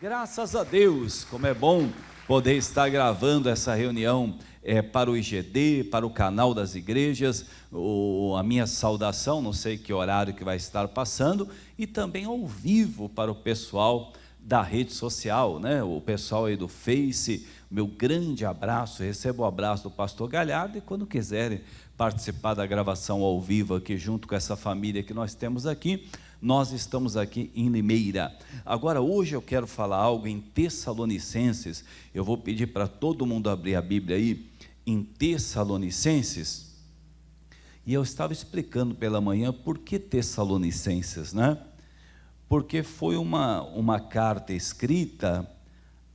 Graças a Deus, como é bom poder estar gravando essa reunião para o IGD, para o canal das igrejas, a minha saudação, não sei que horário que vai estar passando, e também ao vivo para o pessoal da rede social, né? O pessoal aí do Face, meu grande abraço, recebo o abraço do pastor Galhardo, e quando quiserem participar da gravação ao vivo aqui, junto com essa família que nós temos aqui, nós estamos aqui em Limeira. Agora, hoje eu quero falar algo em Tessalonicenses. Eu vou pedir para todo mundo abrir a Bíblia aí, em Tessalonicenses. E eu estava explicando pela manhã por que Tessalonicenses, né? Porque foi uma carta escrita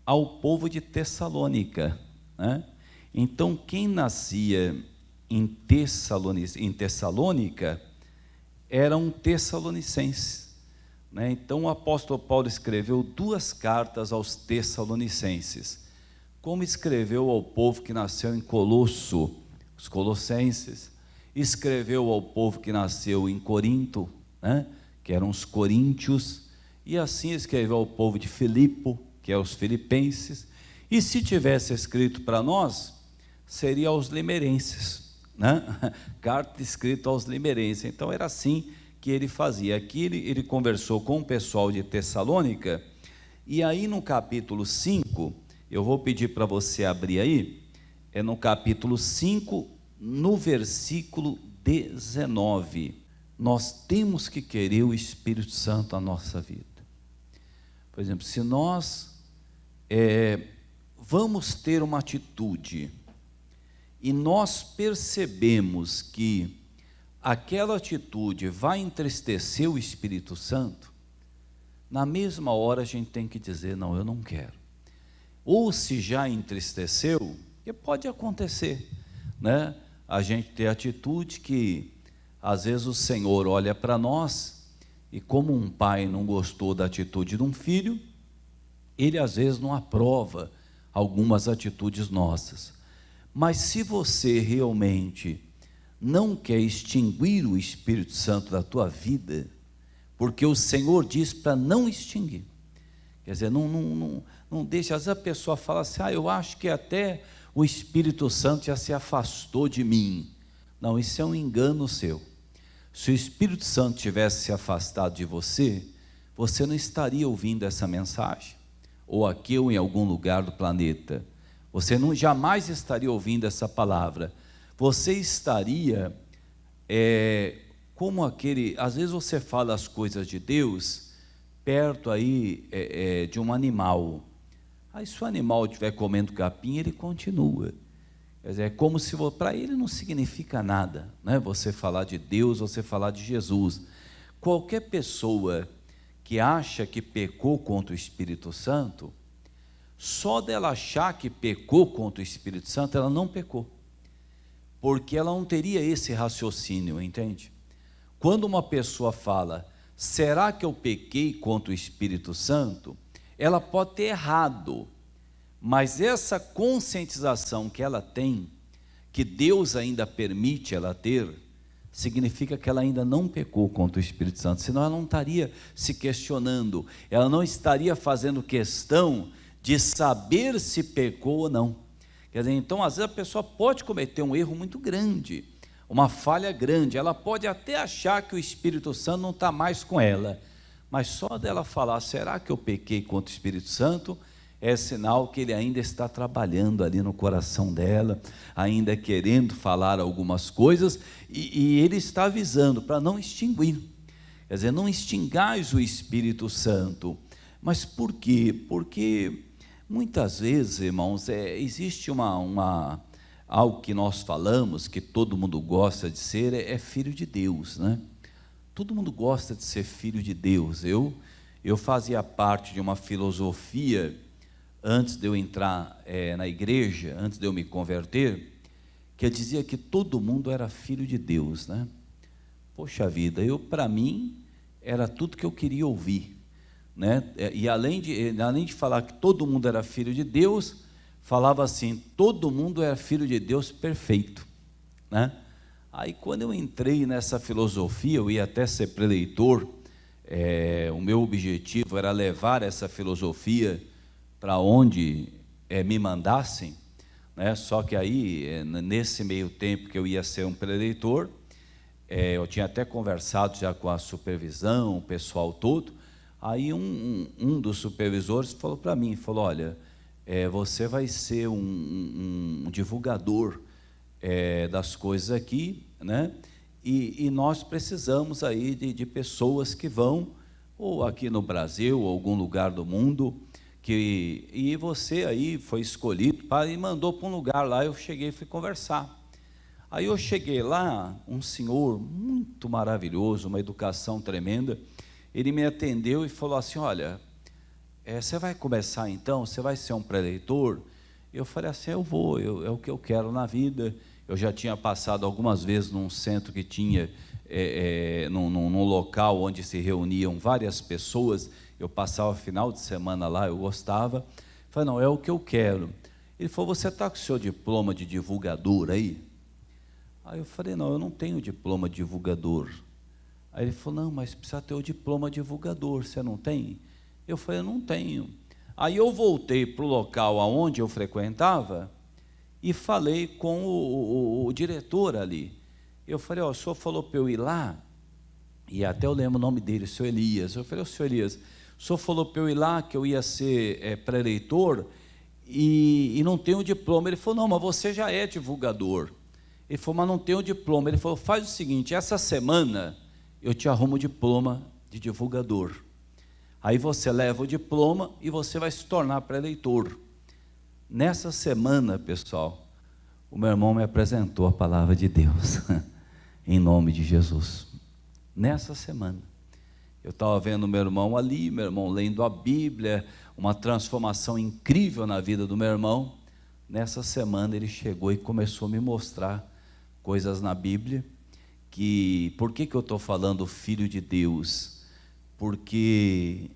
ao povo de Tessalônica, né? Então, quem nascia em Tessalônica eram tessalonicenses, né? Então o apóstolo Paulo escreveu 2 cartas aos tessalonicenses, como escreveu ao povo que nasceu em Colosso, os colossenses, escreveu ao povo que nasceu em Corinto, né? Que eram os coríntios, e assim escreveu ao povo de Filipo, que é os filipenses, e se tivesse escrito para nós, seria aos limerenses, né? Carta escrita aos limerenses. Então era assim que ele fazia. Aqui ele conversou com o pessoal de Tessalônica, e aí no capítulo 5, eu vou pedir para você abrir aí, é no capítulo 5, no versículo 19, nós temos que querer o Espírito Santo na nossa vida. Por exemplo, se nós vamos ter uma atitude, e nós percebemos que aquela atitude vai entristecer o Espírito Santo, na mesma hora a gente tem que dizer, não, eu não quero. Ou se já entristeceu, que pode acontecer, né? A gente ter atitude que, às vezes o Senhor olha para nós, e como um pai não gostou da atitude de um filho, ele às vezes não aprova algumas atitudes nossas. Mas se você realmente não quer extinguir o Espírito Santo da tua vida, porque o Senhor diz para não extinguir, quer dizer, não deixa. Às vezes a pessoa fala assim, eu acho que até o Espírito Santo já se afastou de mim. Não, isso é um engano seu. Se o Espírito Santo tivesse se afastado de você, você não estaria ouvindo essa mensagem, ou aqui ou em algum lugar do planeta. Você jamais estaria ouvindo essa palavra. Você estaria como aquele, às vezes você fala as coisas de Deus perto aí de um animal. Aí se o animal estiver comendo capim, ele continua. Quer dizer, é como se para ele não significa nada, né? Você falar de Deus, você falar de Jesus. Qualquer pessoa que acha que pecou contra o Espírito Santo, só dela achar que pecou contra o Espírito Santo, ela não pecou, porque ela não teria esse raciocínio, entende? Quando uma pessoa fala, será que eu pequei contra o Espírito Santo? Ela pode ter errado, mas essa conscientização que ela tem, que Deus ainda permite ela ter, significa que ela ainda não pecou contra o Espírito Santo, senão ela não estaria se questionando, ela não estaria fazendo questão de saber se pecou ou não. Quer dizer, então às vezes a pessoa pode cometer um erro muito grande, uma falha grande, ela pode até achar que o Espírito Santo não está mais com ela, mas só dela falar, será que eu pequei contra o Espírito Santo? É sinal que ele ainda está trabalhando ali no coração dela, ainda querendo falar algumas coisas, e ele está avisando para não extinguir, quer dizer, não extingais o Espírito Santo. Mas por quê? Porque muitas vezes, irmãos, existe algo que nós falamos, que todo mundo gosta de ser, é filho de Deus, né? Todo mundo gosta de ser filho de Deus. Eu fazia parte de uma filosofia, antes de eu entrar na igreja, antes de eu me converter, que eu dizia que todo mundo era filho de Deus, né? Poxa vida, para mim, era tudo que eu queria ouvir, né? E além de falar que todo mundo era filho de Deus, falava assim, todo mundo era filho de Deus perfeito, né? Aí quando eu entrei nessa filosofia, eu ia até ser preleitor O meu objetivo era levar essa filosofia para onde me mandassem, né? Só que aí, nesse meio tempo que eu ia ser um preletor, eu tinha até conversado já com a supervisão, o pessoal todo. Aí um dos supervisores falou para mim, falou: olha, você vai ser um divulgador das coisas aqui, né? E nós precisamos aí de pessoas que vão, ou aqui no Brasil, ou algum lugar do mundo, e você aí foi escolhido e mandou para um lugar lá. Eu cheguei e fui conversar. Aí eu cheguei lá, um senhor muito maravilhoso, uma educação tremenda. Ele me atendeu e falou assim: olha, você vai começar então? Você vai ser um preletor? Eu falei assim: eu vou, é o que eu quero na vida. Eu já tinha passado algumas vezes num centro que tinha, num local onde se reuniam várias pessoas. Eu passava final de semana lá, eu gostava. Falei: não, é o que eu quero. Ele falou: você está com o seu diploma de divulgador aí? Aí eu falei: não, eu não tenho diploma de divulgador. Aí ele falou: não, mas precisa ter o diploma de divulgador, você não tem? Eu falei: eu não tenho. Aí eu voltei para o local aonde eu frequentava e falei com o diretor ali. Eu falei: ó, o senhor falou para eu ir lá, e até eu lembro o nome dele, o senhor Elias. Eu falei: ô senhor Elias, o senhor falou para eu ir lá que eu ia ser pré-eleitor e não tenho diploma. Ele falou: não, mas você já é divulgador. Ele falou: mas não tenho diploma. Ele falou: faz o seguinte, essa semana eu te arrumo o diploma de divulgador. Aí você leva o diploma e você vai se tornar pré-eleitor. Nessa semana, pessoal, o meu irmão me apresentou a palavra de Deus, em nome de Jesus. Nessa semana, eu estava vendo meu irmão ali, meu irmão lendo a Bíblia, uma transformação incrível na vida do meu irmão. Nessa semana ele chegou e começou a me mostrar coisas na Bíblia. Por que eu estou falando filho de Deus? Porque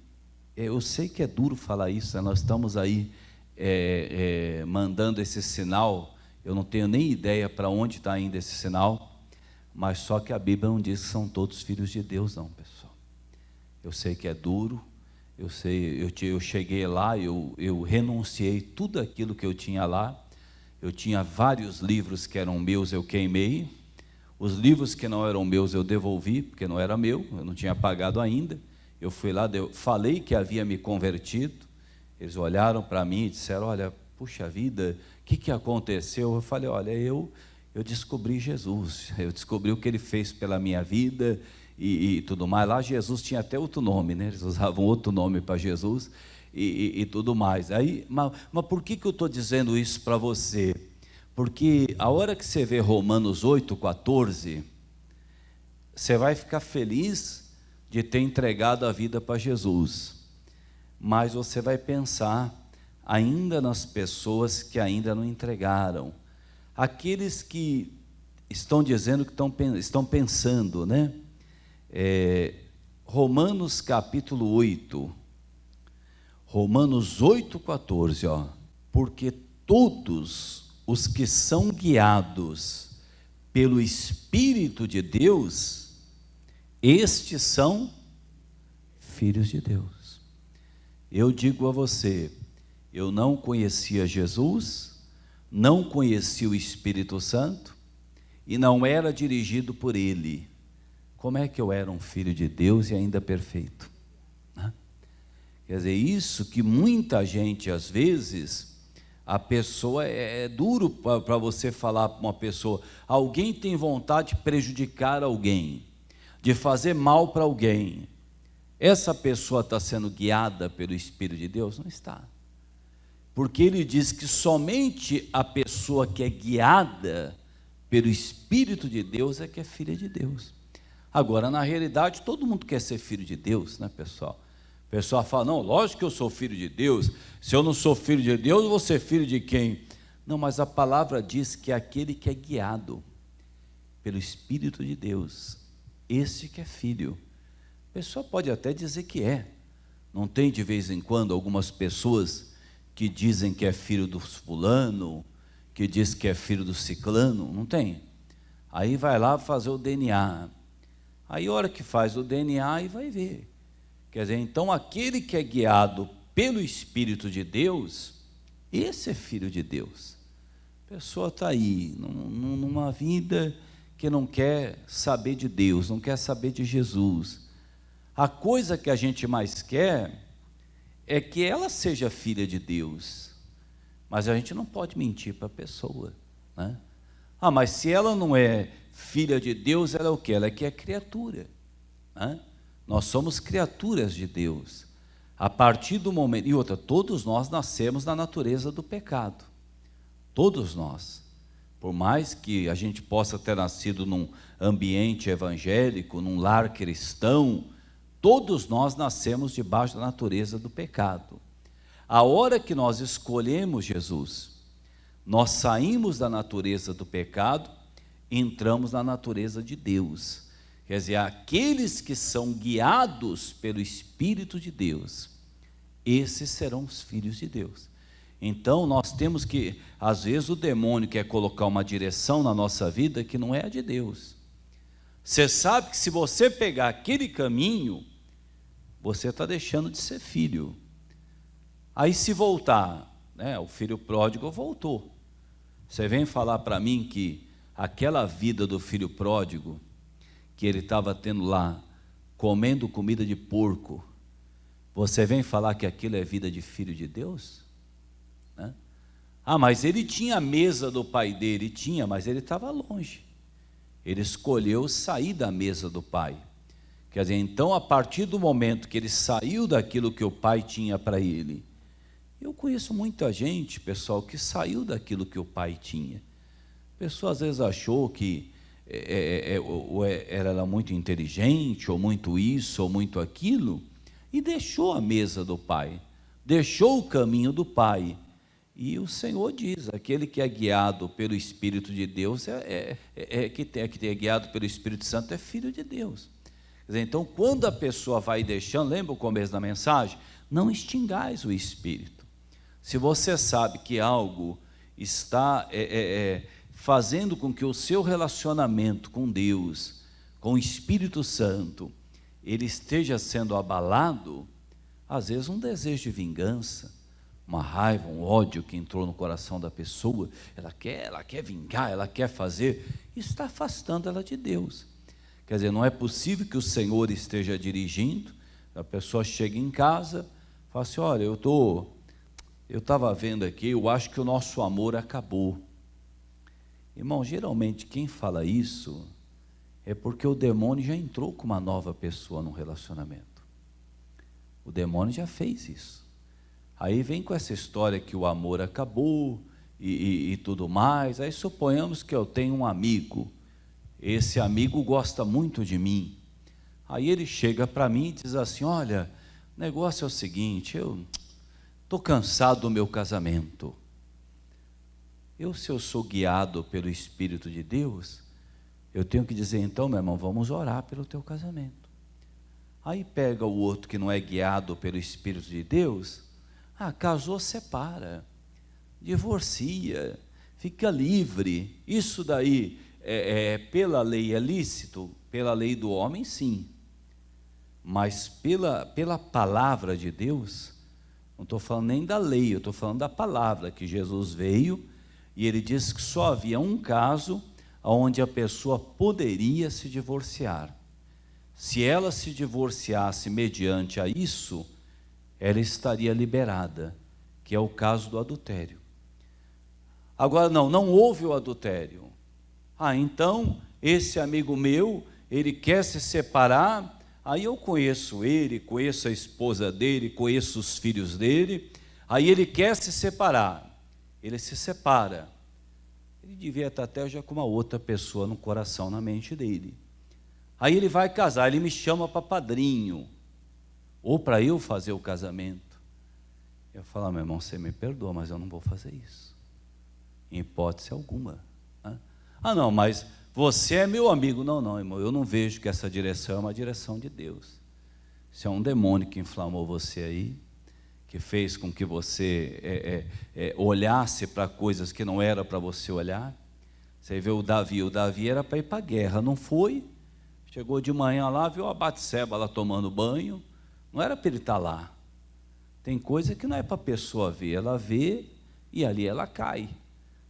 eu sei que é duro falar isso, né? Nós estamos aí mandando esse sinal. Eu não tenho nem ideia para onde está indo esse sinal, mas só que a Bíblia não diz que são todos filhos de Deus, não, pessoal. Eu sei que é duro, eu cheguei lá, eu renunciei tudo aquilo que eu tinha lá. Eu tinha vários livros que eram meus, eu queimei. Os livros que não eram meus eu devolvi, porque não era meu, eu não tinha pagado ainda. Eu fui lá, falei que havia me convertido. Eles olharam para mim e disseram: olha, puxa vida, o que aconteceu? Eu falei: olha, eu descobri Jesus, eu descobri o que Ele fez pela minha vida e tudo mais. Lá Jesus tinha até outro nome, né? Eles usavam outro nome para Jesus e tudo mais. Mas por que eu estou dizendo isso para você? Porque a hora que você vê Romanos 8,14, você vai ficar feliz de ter entregado a vida para Jesus, mas você vai pensar ainda nas pessoas que ainda não entregaram, aqueles que estão dizendo que estão pensando, né? Romanos capítulo 8, Romanos 8,14, ó, porque todos os que são guiados pelo Espírito de Deus, estes são filhos de Deus. Eu digo a você, eu não conhecia Jesus, não conhecia o Espírito Santo e não era dirigido por Ele. Como é que eu era um filho de Deus e ainda perfeito? Quer dizer, isso que muita gente, às vezes, a pessoa, é duro para você falar para uma pessoa, alguém tem vontade de prejudicar alguém, de fazer mal para alguém, essa pessoa está sendo guiada pelo Espírito de Deus? Não está, porque ele diz que somente a pessoa que é guiada pelo Espírito de Deus é que é filha de Deus. Agora, na realidade, todo mundo quer ser filho de Deus, né, pessoal? O pessoal fala: não, lógico que eu sou filho de Deus. Se eu não sou filho de Deus, eu vou ser filho de quem? Não, mas a palavra diz que é aquele que é guiado pelo Espírito de Deus, esse que é filho. A pessoa pode até dizer que é. Não tem de vez em quando algumas pessoas que dizem que é filho do fulano, que diz que é filho do ciclano? Não tem? Aí vai lá fazer o DNA. Aí a hora que faz o DNA, aí vai ver. Quer dizer, então aquele que é guiado pelo Espírito de Deus, esse é filho de Deus. A pessoa está aí, numa vida que não quer saber de Deus, não quer saber de Jesus. A coisa que a gente mais quer é que ela seja filha de Deus, mas a gente não pode mentir para a pessoa, né? Mas se ela não é filha de Deus, ela é o quê? Ela é que é criatura, né? Nós somos criaturas de Deus. A partir do momento, e outra, todos nós nascemos na natureza do pecado, todos nós. Por mais que a gente possa ter nascido num ambiente evangélico, num lar cristão, todos nós nascemos debaixo da natureza do pecado. A hora que nós escolhemos Jesus, nós saímos da natureza do pecado e entramos na natureza de Deus. Quer dizer, aqueles que são guiados pelo Espírito de Deus, esses serão os filhos de Deus. Então nós temos que, às vezes o demônio quer colocar uma direção na nossa vida que não é a de Deus. Você sabe que se você pegar aquele caminho, você está deixando de ser filho. Aí se voltar, né, o filho pródigo voltou. Você vem falar para mim que aquela vida do filho pródigo, que ele estava tendo lá, comendo comida de porco, você vem falar que aquilo é vida de filho de Deus? Né? Mas ele tinha a mesa do pai dele, tinha, mas ele estava longe. Ele escolheu sair da mesa do pai. Quer dizer, então a partir do momento que ele saiu daquilo que o pai tinha para ele, eu conheço muita gente, pessoal, que saiu daquilo que o pai tinha. A pessoa às vezes achou que era muito inteligente, ou muito isso, ou muito aquilo, e deixou a mesa do pai, deixou o caminho do pai. E o Senhor diz, aquele que é guiado pelo Espírito de Deus, que é guiado pelo Espírito Santo, é filho de Deus. Quer dizer, então, quando a pessoa vai deixando, lembra o começo da mensagem? Não extingais o Espírito. Se você sabe que algo está fazendo com que o seu relacionamento com Deus, com o Espírito Santo, ele esteja sendo abalado, às vezes um desejo de vingança, uma raiva, um ódio que entrou no coração da pessoa, ela quer vingar, ela quer fazer, isso está afastando ela de Deus. Quer dizer, não é possível que o Senhor esteja dirigindo, a pessoa chega em casa, fala assim, olha, eu estava vendo aqui, eu acho que o nosso amor acabou. Irmão, geralmente quem fala isso é porque o demônio já entrou com uma nova pessoa no relacionamento. O demônio já fez isso. Aí vem com essa história que o amor acabou e tudo mais. Aí suponhamos que eu tenho um amigo, esse amigo gosta muito de mim. Aí ele chega para mim e diz assim, olha, o negócio é o seguinte, eu estou cansado do meu casamento. Se eu sou guiado pelo Espírito de Deus, eu tenho que dizer, então, meu irmão, vamos orar pelo teu casamento. Aí pega o outro que não é guiado pelo Espírito de Deus, casou, separa, divorcia, fica livre. Isso daí, pela lei é lícito, pela lei do homem, sim. Mas pela palavra de Deus, não estou falando nem da lei, eu estou falando da palavra, que Jesus veio, e ele disse que só havia um caso onde a pessoa poderia se divorciar. Se ela se divorciasse mediante a isso, ela estaria liberada, que é o caso do adultério. Agora não houve o adultério. Então, esse amigo meu, ele quer se separar, aí eu conheço ele, conheço a esposa dele, conheço os filhos dele, aí ele quer se separar. Ele se separa, ele devia estar até já com uma outra pessoa no coração, na mente dele. Aí ele vai casar, ele me chama para padrinho, ou para eu fazer o casamento. Eu falo, meu irmão, você me perdoa, mas eu não vou fazer isso, em hipótese alguma. Não, mas você é meu amigo. Não, irmão, eu não vejo que essa direção é uma direção de Deus. Se é um demônio que inflamou você aí, que fez com que você olhasse para coisas que não era para você olhar. Você vê o Davi era para ir para a guerra, não foi, chegou de manhã lá, viu a Batseba lá tomando banho, Não era para ele estar lá. Tem coisa que não é para a pessoa ver, ela vê e ali ela cai.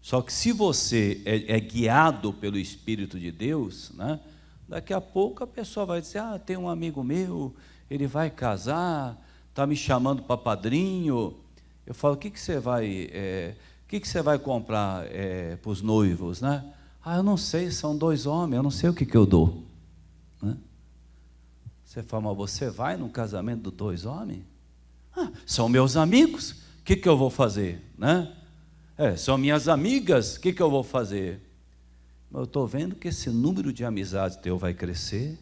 Só que se você é guiado pelo Espírito de Deus, né, daqui a pouco a pessoa vai dizer, tem um amigo meu, ele vai casar, está me chamando para padrinho. Eu falo, o que você vai comprar para os noivos, né? Eu não sei, são 2 homens, eu não sei o que eu dou, né? Você fala, mas você vai no casamento dos 2 homens? São meus amigos, o que eu vou fazer, né? São minhas amigas, o que eu vou fazer? Eu estou vendo que esse número de amizades teu vai crescer,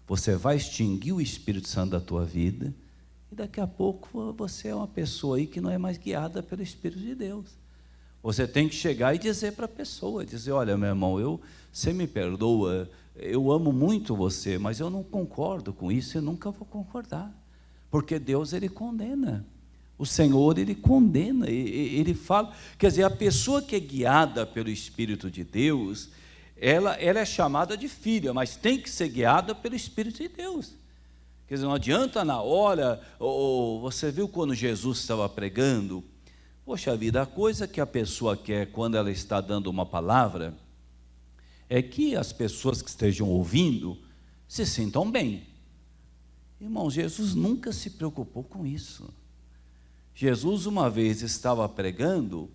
você vai extinguir o Espírito Santo da tua vida, e daqui a pouco você é uma pessoa aí que não é mais guiada pelo Espírito de Deus. Você tem que chegar e dizer para a pessoa, dizer, olha, meu irmão, você me perdoa, eu amo muito você, mas eu não concordo com isso e nunca vou concordar, porque Deus, Ele condena. O Senhor, Ele condena, Ele fala, quer dizer, a pessoa que é guiada pelo Espírito de Deus, ela é chamada de filha, mas tem que ser guiada pelo Espírito de Deus. Quer dizer, não adianta na hora, você viu quando Jesus estava pregando, poxa vida, a coisa que a pessoa quer quando ela está dando uma palavra, é que as pessoas que estejam ouvindo, se sintam bem. Irmão, Jesus nunca se preocupou com isso. Jesus uma vez estava pregando,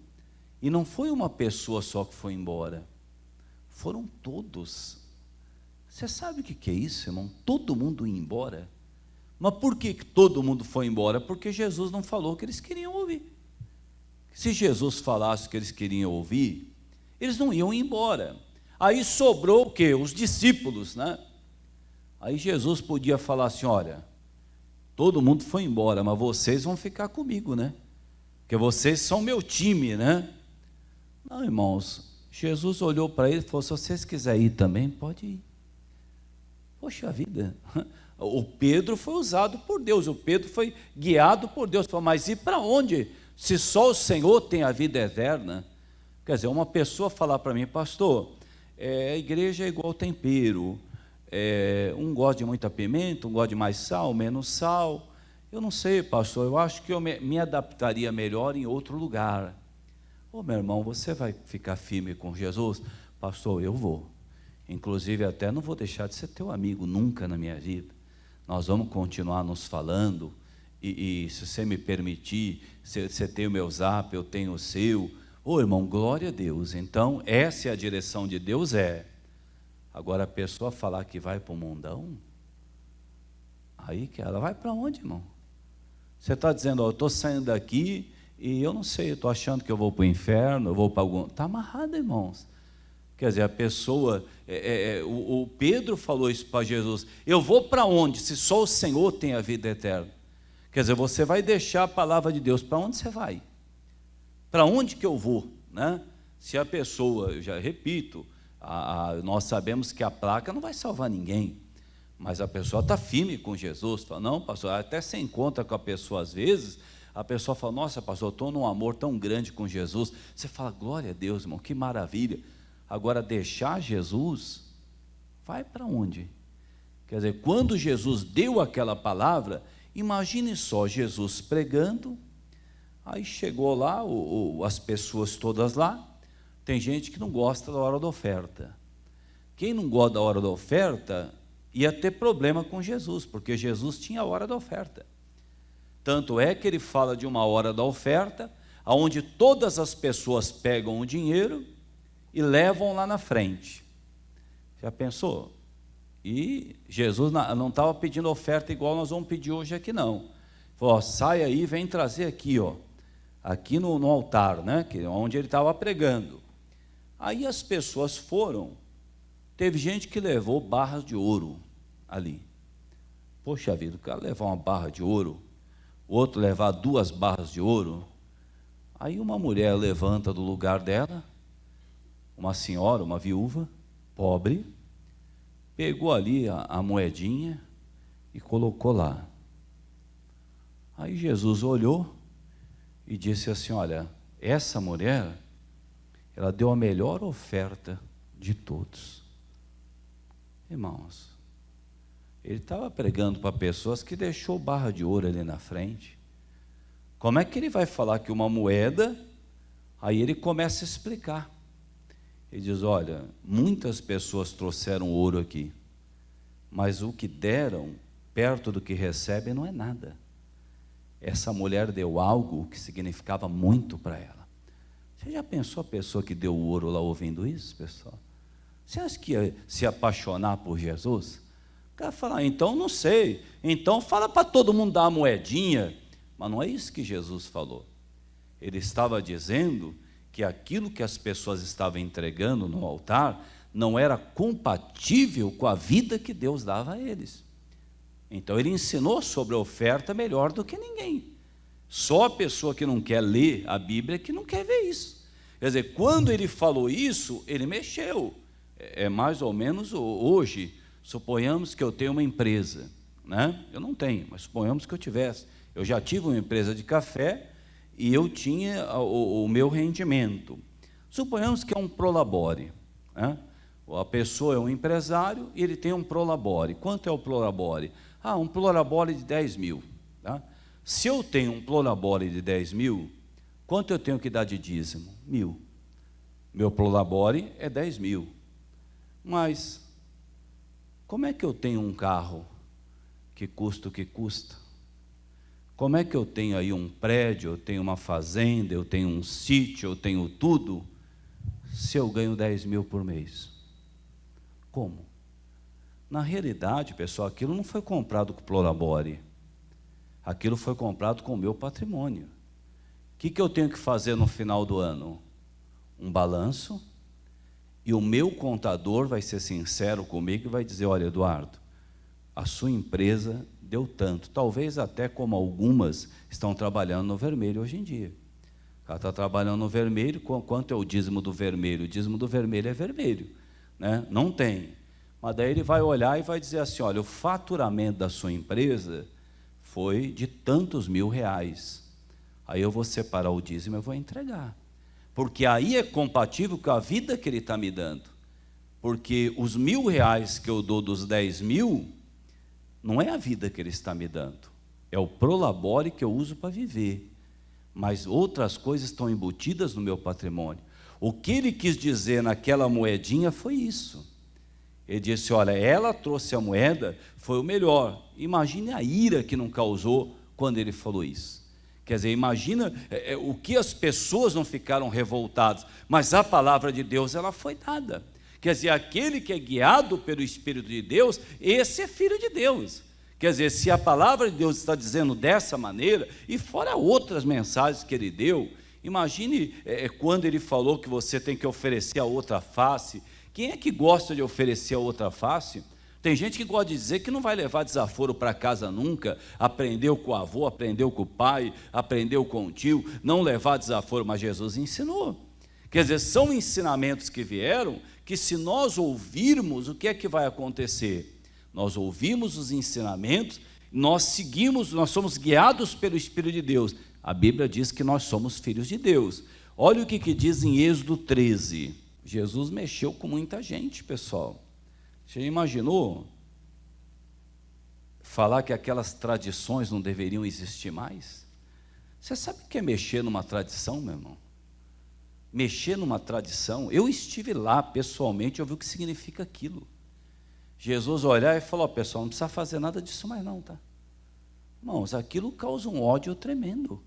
e não foi uma pessoa só que foi embora, foram todos. Você sabe o que é isso, irmão? Todo mundo ia embora. Mas por que todo mundo foi embora? Porque Jesus não falou o que eles queriam ouvir. Se Jesus falasse o que eles queriam ouvir, eles não iam embora. Aí sobrou o quê? Os discípulos, né? Aí Jesus podia falar assim, olha, todo mundo foi embora, mas vocês vão ficar comigo, né? Porque vocês são meu time, né? Não, irmãos, Jesus olhou para ele e falou, se vocês quiserem ir também, pode ir. Poxa vida, o Pedro foi usado por Deus, o Pedro foi guiado por Deus, falou, mas ir para onde? Se só o Senhor tem a vida eterna. Quer dizer, uma pessoa falar para mim, pastor, a igreja é igual tempero, um gosta de muita pimenta, um gosta de mais sal, menos sal. Eu não sei, pastor, eu acho que eu me adaptaria melhor em outro lugar. Meu irmão, você vai ficar firme com Jesus? Pastor, eu vou. Inclusive, até não vou deixar de ser teu amigo nunca na minha vida. Nós vamos continuar nos falando, e se você me permitir, você tem o meu zap, eu tenho o seu. Irmão, glória a Deus. Então, essa é a direção de Deus, Agora, a pessoa falar que vai para o mundão, aí que ela vai para onde, irmão? Você está dizendo, eu estou saindo daqui e eu não sei, eu estou achando que eu vou para o inferno, eu vou para algum... Está amarrado, irmãos. Quer dizer, a pessoa, o Pedro falou isso para Jesus, eu vou para onde, se só o Senhor tem a vida eterna? Quer dizer, você vai deixar a palavra de Deus, para onde você vai? Para onde que eu vou, né? Se a pessoa, eu já repito, nós sabemos que a placa não vai salvar ninguém, mas a pessoa está firme com Jesus, fala, não, pastor, até se encontra com a pessoa às vezes, a pessoa fala, nossa, pastor, eu estou num amor tão grande com Jesus, você fala, glória a Deus, irmão, que maravilha. Agora, deixar Jesus, vai para onde? Quer dizer, quando Jesus deu aquela palavra, imagine só, Jesus pregando, aí chegou lá, as pessoas todas lá, tem gente que não gosta da hora da oferta. Quem não gosta da hora da oferta, ia ter problema com Jesus, porque Jesus tinha a hora da oferta. Tanto é que ele fala de uma hora da oferta, onde todas as pessoas pegam o dinheiro e levam lá na frente. Já pensou? E Jesus não estava pedindo oferta igual nós vamos pedir hoje aqui, não. Falou, sai aí, vem trazer aqui, aqui no altar, né, onde ele estava pregando. Aí as pessoas foram, teve gente que levou barras de ouro ali. Poxa vida, o cara levar uma barra de ouro, o outro levar 2 barras de ouro. Aí uma mulher levanta do lugar dela, uma senhora, uma viúva, pobre, pegou ali a moedinha e colocou lá. Aí Jesus olhou e disse assim, olha, essa mulher, ela deu a melhor oferta de todos. Irmãos, Ele estava pregando para pessoas que deixou barra de ouro ali na frente. Como é que ele vai falar que uma moeda? Aí ele começa a explicar. Ele diz: olha, muitas pessoas trouxeram ouro aqui, mas o que deram, perto do que recebem, não é nada. Essa mulher deu algo que significava muito para ela. Você já pensou a pessoa que deu o ouro lá ouvindo isso, pessoal? Você acha que ia se apaixonar por Jesus? O cara fala: então não sei, então fala para todo mundo dar uma moedinha. Mas não é isso que Jesus falou. Ele estava dizendo que aquilo que as pessoas estavam entregando no altar não era compatível com a vida que Deus dava a eles. Então ele ensinou sobre a oferta melhor do que ninguém. Só a pessoa que não quer ler a Bíblia que não quer ver isso. Quer dizer, quando ele falou isso, ele mexeu. É mais ou menos hoje, suponhamos que eu tenho uma empresa, né? Eu não tenho, mas suponhamos que eu tivesse. Eu já tive uma empresa de café e eu tinha o meu rendimento. Suponhamos que é um prolabore, né? A pessoa é um empresário e ele tem um prolabore. Quanto é o prolabore? Um prolabore de 10 mil. Tá? Se eu tenho um prolabore de 10 mil, quanto eu tenho que dar de dízimo? 1.000. Meu prolabore é 10 mil. Mas, como é que eu tenho um carro que custa o que custa? Como é que eu tenho aí um prédio, eu tenho uma fazenda, eu tenho um sítio, eu tenho tudo, se eu ganho 10 mil por mês? Como? Na realidade, pessoal, aquilo não foi comprado com prolabore. Aquilo foi comprado com o meu patrimônio. O que eu tenho que fazer no final do ano? Um balanço, e o meu contador vai ser sincero comigo e vai dizer: olha, Eduardo, a sua empresa deu tanto, talvez até como algumas estão trabalhando no vermelho hoje em dia. Ela está trabalhando no vermelho. Quanto é o dízimo do vermelho? O dízimo do vermelho é vermelho, né? Não tem. Mas daí ele vai olhar e vai dizer assim: olha, o faturamento da sua empresa foi de tantos mil-reais. Aí eu vou separar o dízimo e eu vou entregar. Porque aí é compatível com a vida que ele está me dando. Porque os 1.000 reais que eu dou dos 10 mil, não é a vida que ele está me dando. É o prolabore que eu uso para viver. Mas outras coisas estão embutidas no meu patrimônio. O que ele quis dizer naquela moedinha foi isso. Ele disse: olha, ela trouxe a moeda, foi o melhor. Imagine a ira que não causou quando ele falou isso. Quer dizer, imagina o que as pessoas não ficaram revoltadas, mas a palavra de Deus, ela foi dada. Quer dizer, aquele que é guiado pelo Espírito de Deus, esse é filho de Deus. Quer dizer, se a palavra de Deus está dizendo dessa maneira, e fora outras mensagens que ele deu, imagine quando ele falou que você tem que oferecer a outra face. Quem é que gosta de oferecer a outra face? Tem gente que gosta de dizer que não vai levar desaforo para casa nunca, aprendeu com o avô, aprendeu com o pai, aprendeu com o tio, não levar desaforo, mas Jesus ensinou. Quer dizer, são ensinamentos que vieram, que se nós ouvirmos, o que é que vai acontecer? Nós ouvimos os ensinamentos, nós seguimos, nós somos guiados pelo Espírito de Deus. A Bíblia diz que nós somos filhos de Deus. Olha o que diz em Êxodo 13. Jesus mexeu com muita gente, pessoal. Você imaginou falar que aquelas tradições não deveriam existir mais? Você sabe o que é mexer numa tradição, meu irmão? Mexer numa tradição, eu estive lá pessoalmente, eu vi o que significa aquilo. Jesus olhar e falou: pessoal, não precisa fazer nada disso mais não, tá? Irmãos, aquilo causa um ódio tremendo.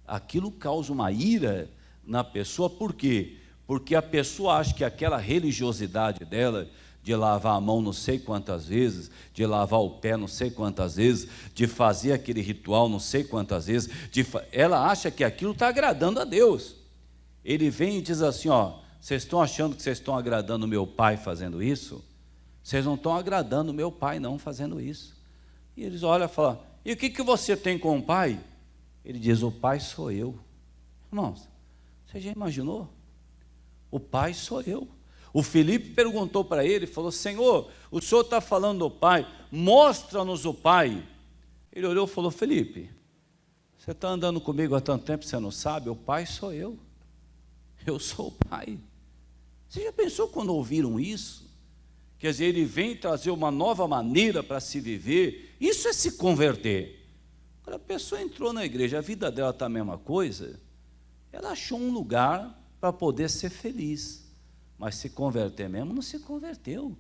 Aquilo causa uma ira na pessoa. Por quê? Porque a pessoa acha que aquela religiosidade dela, de lavar a mão não sei quantas vezes, de lavar o pé não sei quantas vezes, de fazer aquele ritual não sei quantas vezes, ela acha que aquilo está agradando a Deus. Ele vem e diz assim: ó, vocês estão achando que vocês estão agradando o meu pai fazendo isso? Vocês não estão agradando o meu pai não fazendo isso. E eles olham e falam: e o que você tem com o pai? Ele diz: o pai sou eu. Irmãos, você já imaginou? O pai sou eu. O Felipe perguntou para ele, falou: Senhor, o senhor está falando do pai, mostra-nos o pai. Ele olhou e falou: Felipe, você está andando comigo há tanto tempo, você não sabe? O pai sou eu. Eu sou o pai. Você já pensou quando ouviram isso? Quer dizer, ele vem trazer uma nova maneira para se viver. Isso é se converter. Quando a pessoa entrou na igreja, a vida dela está a mesma coisa, ela achou um lugar para poder ser feliz. Mas se converter mesmo, não se converteu.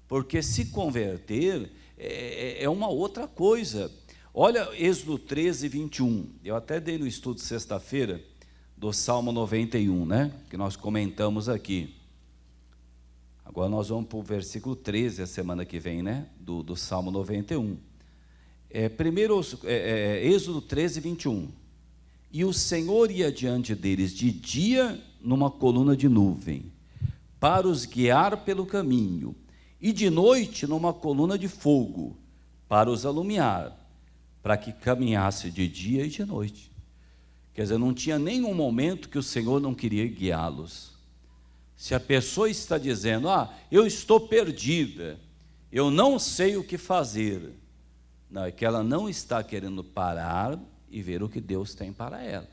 Porque se converter é uma outra coisa. Olha Êxodo 13, 21. Eu até dei no estudo sexta-feira do Salmo 91, né? Que nós comentamos aqui. Agora nós vamos para o versículo 13, a semana que vem, né? Do Salmo 91. Êxodo 13, 21. E o Senhor ia diante deles de dia numa coluna de nuvem, para os guiar pelo caminho, e de noite numa coluna de fogo, para os alumiar, para que caminhasse de dia e de noite. Quer dizer, não tinha nenhum momento que o Senhor não queria guiá-los. Se a pessoa está dizendo, eu estou perdida, eu não sei o que fazer, não, é que ela não está querendo parar e ver o que Deus tem para ela.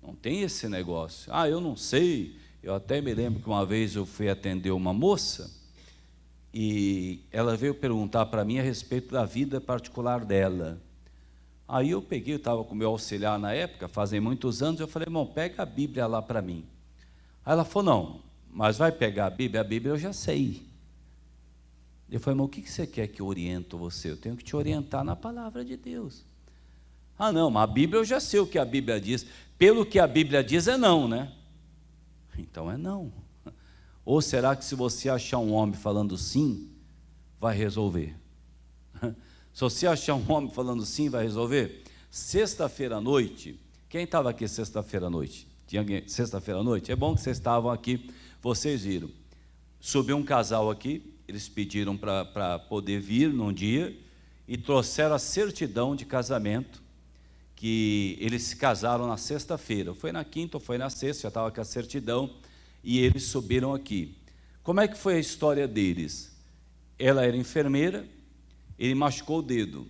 Não tem esse negócio, eu não sei. Eu até me lembro que uma vez eu fui atender uma moça, e ela veio perguntar para mim a respeito da vida particular dela. Aí eu peguei, eu estava com o meu auxiliar na época, fazem muitos anos, eu falei, irmão, pega a Bíblia lá para mim. Aí ela falou, não, mas vai pegar a Bíblia eu já sei. Eu falei, irmão, o que você quer que eu oriento você? Eu tenho que te orientar na palavra de Deus. Não, mas a Bíblia eu já sei o que a Bíblia diz. Pelo que a Bíblia diz é não, né? Então é não. Ou será que se você achar um homem falando sim, vai resolver? Se você achar um homem falando sim, vai resolver? Sexta-feira à noite, quem estava aqui sexta-feira à noite? Tinha alguém sexta-feira à noite? É bom que vocês estavam aqui, vocês viram. Subiu um casal aqui, eles pediram para poder vir num dia, e trouxeram a certidão de casamento, que eles se casaram na sexta-feira. Foi na quinta ou foi na sexta, já estava com a certidão, e eles subiram aqui. Como é que foi a história deles? Ela era enfermeira, ele machucou o dedo,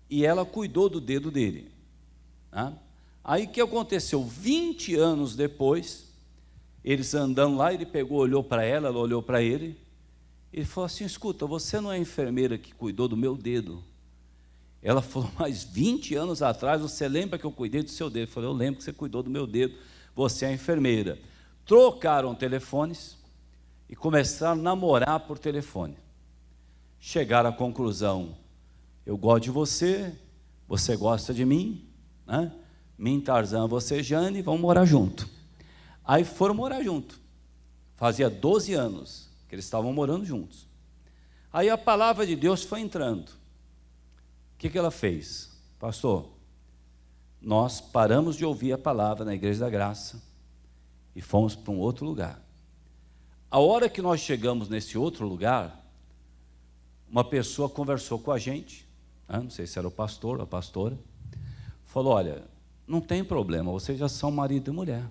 e ela cuidou do dedo dele. Aí o que aconteceu? 20 anos depois, eles andando lá, ele pegou, olhou para ela olhou para ele, ele falou assim, escuta, você não é a enfermeira que cuidou do meu dedo? Ela falou, mas 20 anos atrás, você lembra que eu cuidei do seu dedo? Eu falei, eu lembro que você cuidou do meu dedo, você é a enfermeira. Trocaram telefones e começaram a namorar por telefone. Chegaram à conclusão, eu gosto de você, você gosta de mim, né? Mim, Tarzan, você, Jane, vamos morar junto. Aí foram morar junto. Fazia 12 anos que eles estavam morando juntos. Aí a palavra de Deus foi entrando. O que ela fez? Pastor, nós paramos de ouvir a palavra na Igreja da Graça e fomos para um outro lugar. A hora que nós chegamos nesse outro lugar, uma pessoa conversou com a gente, não sei se era o pastor ou a pastora, falou, olha, não tem problema, vocês já são marido e mulher,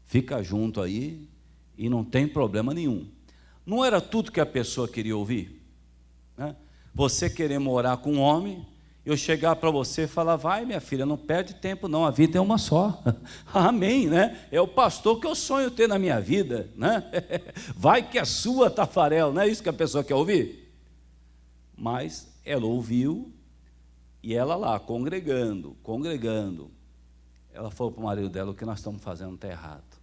fica junto aí e não tem problema nenhum. Não era tudo que a pessoa queria ouvir, né? Você querer morar com um homem, eu chegar para você e falar, vai minha filha, não perde tempo não, a vida é uma só. Amém, né? É o pastor que eu sonho ter na minha vida, né? Vai que é sua, Tafarel, não é isso que a pessoa quer ouvir? Mas ela ouviu, e ela lá, congregando, ela falou para o marido dela, o que nós estamos fazendo está errado.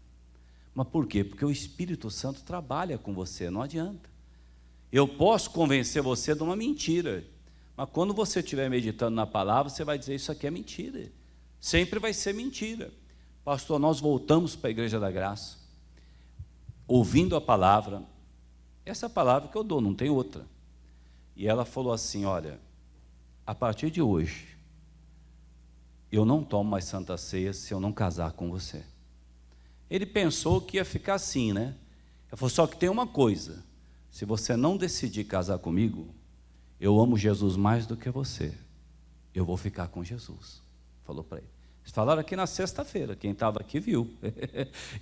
Mas por quê? Porque o Espírito Santo trabalha com você, não adianta. Eu posso convencer você de uma mentira, mas quando você estiver meditando na palavra, você vai dizer, isso aqui é mentira, sempre vai ser mentira. Pastor, nós voltamos para a Igreja da Graça, ouvindo a palavra, essa palavra que eu dou, não tem outra. E ela falou assim, olha, a partir de hoje, eu não tomo mais Santa Ceia se eu não casar com você. Ele pensou que ia ficar assim, né? Ela falou, só que tem uma coisa, se você não decidir casar comigo, eu amo Jesus mais do que você, eu vou ficar com Jesus. Falou para ele. Eles falaram aqui na sexta-feira, quem estava aqui viu.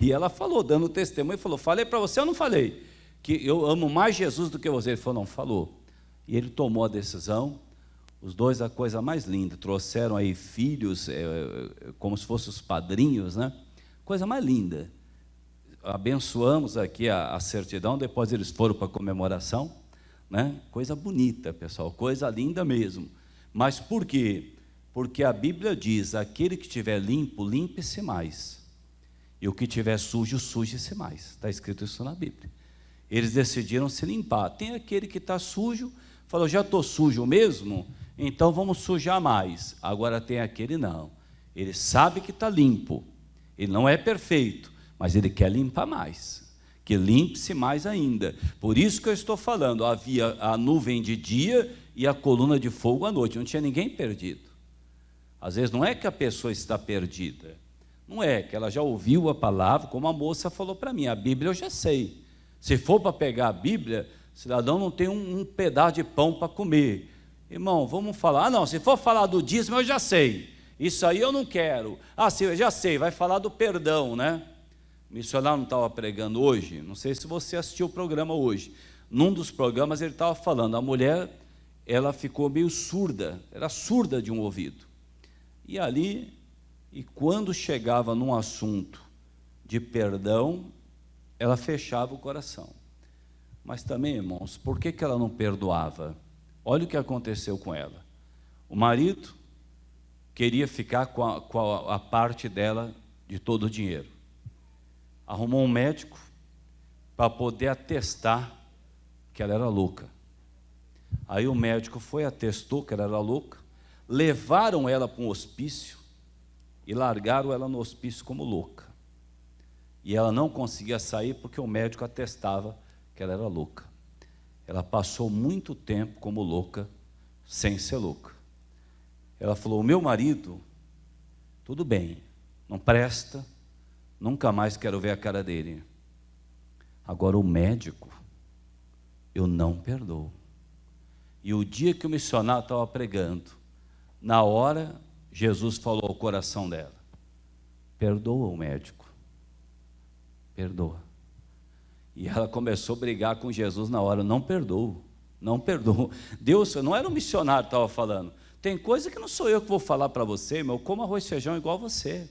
E ela falou, dando testemunho, falou, falei para você ou não falei? Que eu amo mais Jesus do que você. Ele falou, não, falou. E ele tomou a decisão. Os dois, a coisa mais linda, trouxeram aí filhos, como se fossem os padrinhos, né? Coisa mais linda. abençoamos aqui a certidão, depois eles foram para a comemoração, né? Coisa bonita, pessoal, coisa linda mesmo. Mas por quê? Porque a Bíblia diz, aquele que estiver limpo, limpe-se mais. E o que estiver sujo, suje-se mais. Está escrito isso na Bíblia. Eles decidiram se limpar. Tem aquele que está sujo, falou, já estou sujo mesmo, então vamos sujar mais. Agora tem aquele não. Ele sabe que está limpo. Ele não é perfeito, mas ele quer limpar mais. Que limpe-se mais ainda. Por isso que eu estou falando, havia a nuvem de dia e a coluna de fogo à noite. Não tinha ninguém perdido. Às vezes não é que a pessoa está perdida. Não é, que ela já ouviu a palavra, como a moça falou para mim, a Bíblia eu já sei. Se for para pegar a Bíblia, o cidadão não tem um pedaço de pão para comer. Irmão, vamos falar, não, se for falar do dízimo eu já sei. Isso aí eu não quero. Ah, sim, eu já sei, vai falar do perdão, né? O missionário não estava pregando hoje, não sei se você assistiu o programa hoje. Num dos programas ele estava falando, a mulher, ela ficou meio surda, era surda de um ouvido. E ali, e quando chegava num assunto de perdão, ela fechava o coração. Mas também, irmãos, por que ela não perdoava? Olha o que aconteceu com ela. O marido queria ficar com a parte dela de todo o dinheiro. Arrumou um médico para poder atestar que ela era louca. Aí o médico foi, atestou que ela era louca, levaram ela para um hospício e largaram ela no hospício como louca. E ela não conseguia sair porque o médico atestava que ela era louca. Ela passou muito tempo como louca, sem ser louca. Ela falou, o meu marido, tudo bem, não presta, nunca mais quero ver a cara dele. Agora o médico, eu não perdoo. E o dia que o missionário estava pregando, na hora, Jesus falou ao coração dela, perdoa o médico, perdoa. E ela começou a brigar com Jesus na hora, não perdoo, não perdoo. Deus, não era o missionário que estava falando, tem coisa que não sou eu que vou falar para você, irmão, eu como arroz e feijão igual você.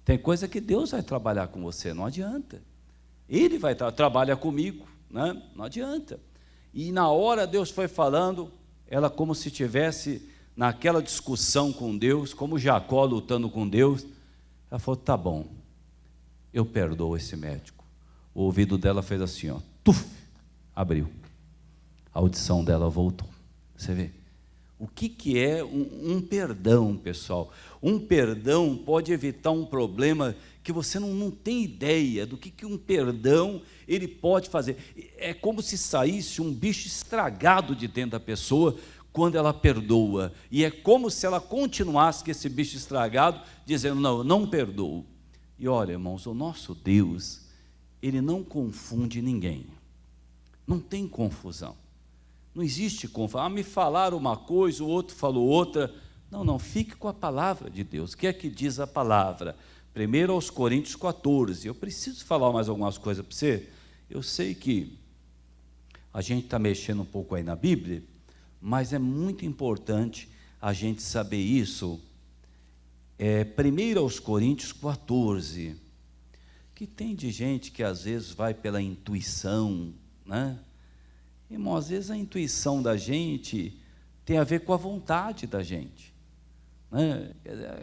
Tem coisa que Deus vai trabalhar com você, não adianta. Ele vai trabalhar comigo, né? Não adianta. E na hora Deus foi falando, ela como se tivesse naquela discussão com Deus, como Jacó lutando com Deus, ela falou, tá bom, eu perdoo esse médico. O ouvido dela fez assim, ó, tuf, abriu. A audição dela voltou. Você vê? O que é um perdão, pessoal? Um perdão pode evitar um problema que você não tem ideia do que um perdão ele pode fazer. É como se saísse um bicho estragado de dentro da pessoa quando ela perdoa. E é como se ela continuasse com esse bicho estragado, dizendo, não, eu não perdoo. E olha, irmãos, o nosso Deus, Ele não confunde ninguém. Não tem confusão. Não existe confusão. Ah, me falaram uma coisa, o outro falou outra. Não, fique com a palavra de Deus. O que é que diz a palavra? 1 aos Coríntios 14. Eu preciso falar mais algumas coisas para você. Eu sei que a gente está mexendo um pouco aí na Bíblia, mas é muito importante a gente saber isso. 1 aos Coríntios 14. Que tem de gente que às vezes vai pela intuição, né? Irmão, às vezes a intuição da gente tem a ver com a vontade da gente, né?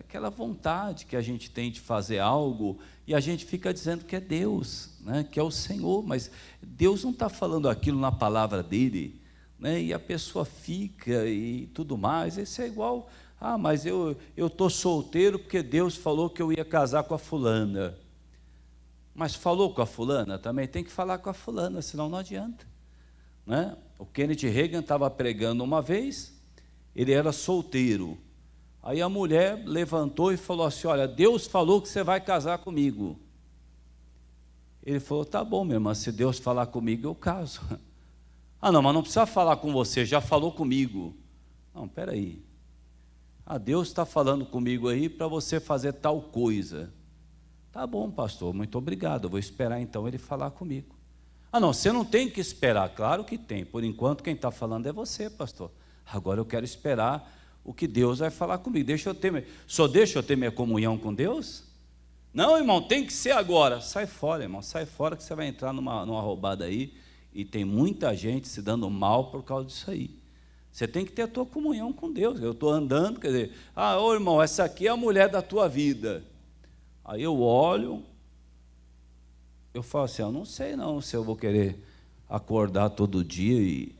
Aquela vontade que a gente tem de fazer algo e a gente fica dizendo que é Deus, né? Que é o Senhor, mas Deus não está falando aquilo na palavra dele, né? E a pessoa fica e tudo mais. Isso é igual, mas eu estou solteiro porque Deus falou que eu ia casar com a fulana. Mas falou com a fulana? Também tem que falar com a fulana, senão não adianta, né? O Kenneth Reagan estava pregando uma vez, ele era solteiro, aí a mulher levantou e falou assim, olha, Deus falou que você vai casar comigo. Ele falou, tá bom, minha irmã, se Deus falar comigo, eu caso. Não, mas não precisa falar com você, já falou comigo. Não, peraí, Deus está falando comigo aí para você fazer tal coisa. Tá bom, pastor, muito obrigado, eu vou esperar então ele falar comigo. Não, você não tem que esperar. Claro que tem, por enquanto quem está falando é você, pastor. Agora eu quero esperar o que Deus vai falar comigo. Deixa eu ter minha comunhão com Deus? Não, irmão, tem que ser agora. Sai fora, irmão, sai fora que você vai entrar numa roubada aí, e tem muita gente se dando mal por causa disso aí. Você tem que ter a tua comunhão com Deus. Eu estou andando, quer dizer, ô irmão, essa aqui é a mulher da tua vida. Aí eu olho, eu falo assim, eu não sei não se eu vou querer acordar todo dia,